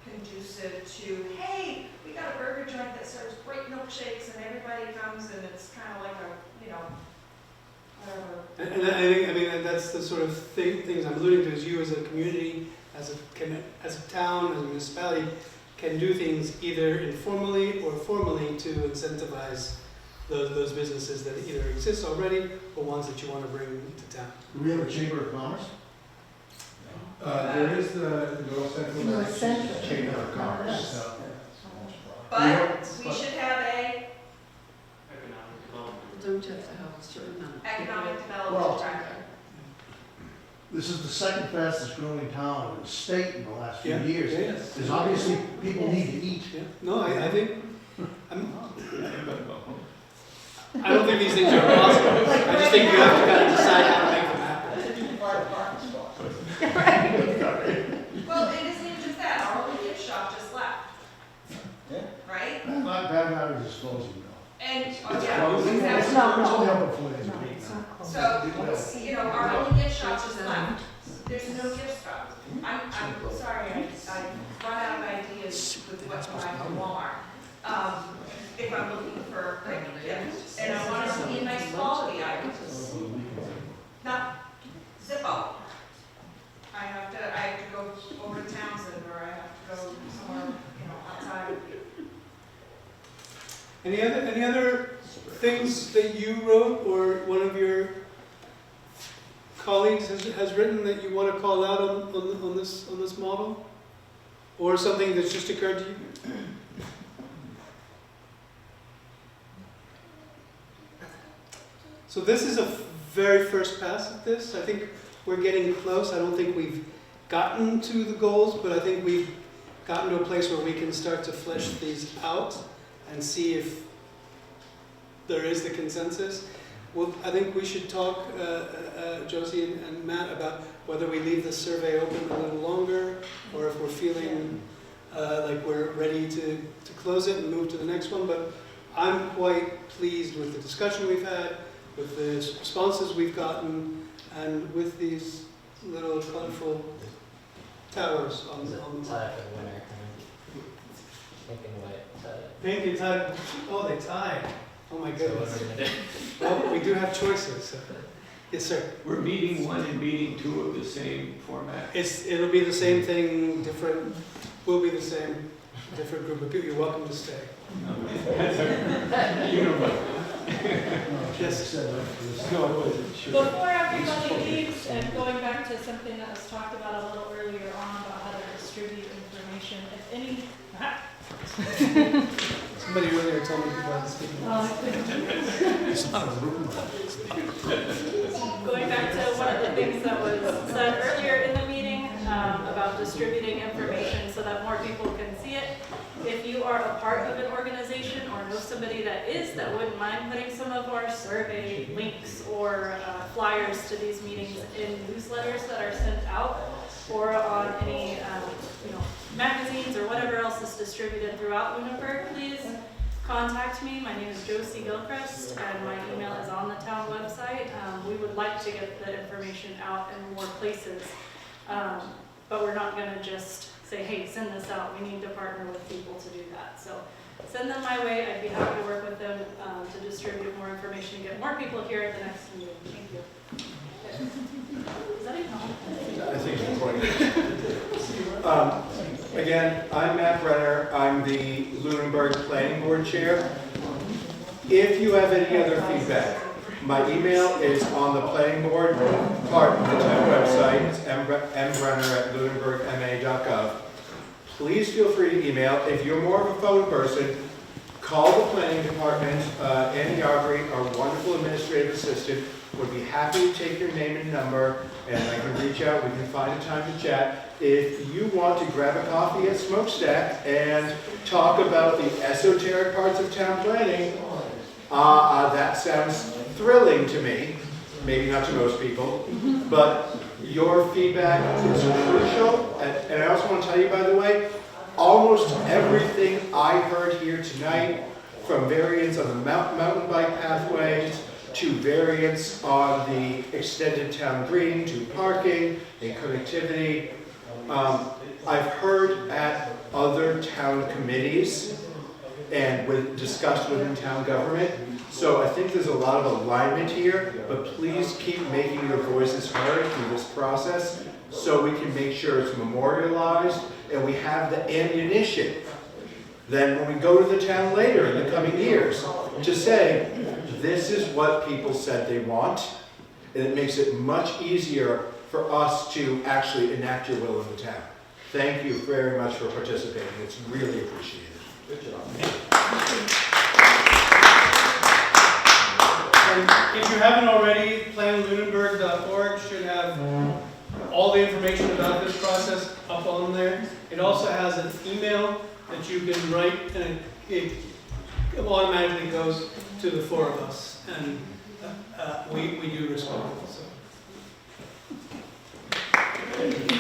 S8: conducive to, hey, we got a burger joint that serves great milkshakes and everybody comes and it's kind of like a, you know, whatever.
S1: And I mean, that's the sort of things I'm alluding to, is you as a community, as a town, as a municipality, can do things either informally or formally to incentivize those businesses that either exist already or ones that you want to bring to town.
S7: Do we have a chamber of commerce?
S4: There is the North Central
S2: North
S4: Massachusetts
S2: Central.
S4: Chamber of Commerce.
S8: But we should have a
S12: Don't have to have a certain amount.
S8: economic
S7: Well,
S8: development director.
S7: This is the second fastest growing town in the state in the last few
S1: Yeah,
S7: years.
S1: yes.
S7: There's obviously people need to eat.
S1: Yeah. No, I don't think these things are impossible. I just think you have to kind of decide how to make them happen.
S8: Well, it isn't even just that, our only gift shop just left.
S6: Yeah.
S8: Right?
S7: Not bad matter disposing though.
S8: And,
S7: It's
S8: yeah,
S7: closed. It's
S8: exactly.
S7: only up at 4 days a
S2: No,
S7: week
S2: it's
S7: now.
S2: not close.
S8: So, you know, our only gift shop just left. There's no gift shop. I'm sorry, I run out of ideas with what to buy from Walmart. If I'm looking for a quick gift, and I want it to be a nice quality item. Not Zippo. I have to go over to Townsend, or I have to go somewhere, you know, outside.
S1: Any other things that you wrote or one of your colleagues has written that you want to call out on this model? Or something that's just occurred to you? So this is a very first pass at this. I think we're getting close. I don't think we've gotten to the goals, but I think we've gotten to a place where we can start to flesh these out and see if there is the consensus. Well, I think we should talk, Josie and Matt, about whether we leave the survey open a little longer, or if we're feeling like we're ready to close it and move to the next one. But I'm quite pleased with the discussion we've had, with the responses we've gotten, and with these little colorful towers on the
S17: tie for the winner, pink and white tie.
S1: Pink and tie. Oh, they tied. Oh my
S17: So what
S1: goodness.
S17: we're gonna do?
S1: Well, we do have choices. So. Yes, sir.
S5: We're meeting one and meeting two of the same format.
S1: It'll be the same thing, different. Will be the same, different group of people. You're welcome to stay.
S5: You know what?
S1: Yes.
S5: No, it wasn't sure.
S10: Before everybody leaves, and going back to something that was talked about a little earlier on about how to distribute information, if any,
S1: Somebody earlier told me people had to speak.
S7: It's not a room.
S10: going back to one of the things that was said earlier in the meeting about distributing information so that more people can see it. If you are a part of an organization or know somebody that wouldn't mind putting some of our survey links or flyers to these meetings in newsletters that are sent out, or on any magazines or whatever else is distributed throughout Lunenburg, please contact me. My name is Josie Gilchrist, and my email is on the town website. We would like to get the information out in more places, but we're not going to just say, hey, send this out. We need to partner with people to do that. So send them my way. I'd be happy to work with them to distribute get more people here at the next meeting. Thank you. Is that even on?
S4: I think it's important. Again, I'm Matt Brenner. I'm the Lunenburg Planning Board Chair. If you have any other feedback, my email is on the planning board part of the town website. It's mbrenner@lunenburgma.gov. Please feel free to email. If you're more of a phone person, call the planning department. Annie Aubrey, our wonderful administrative assistant, would be happy to take your name and number, and I can reach out. We can find a time to chat. If you want to grab a coffee at Smokestack and talk about the esoteric parts of town planning, that sounds thrilling to me. Maybe not to most people, but your feedback is crucial. And I also want to tell you, by the way, almost everything I heard here tonight, from variants on the mountain bike pathways, to variants on the extended town green, to parking and connectivity, I've heard at other town committees and discussed within town government. So I think there's a lot of alignment here, but please keep making your voices heard through this process so we can make sure it's memorialized and we have the ammunition then when we go to the town later in the coming years to say, this is what people said they want, and it makes it much easier for us to actually enact your will in the town. Thank you very much for participating. It's really appreciated.
S3: Good job.
S1: And if you haven't already, planlunenburg.org should have all the information about this process up on there. It also has an email that you can write, and it automatically goes to the four of us, and we do respond. So.
S6: Thank you.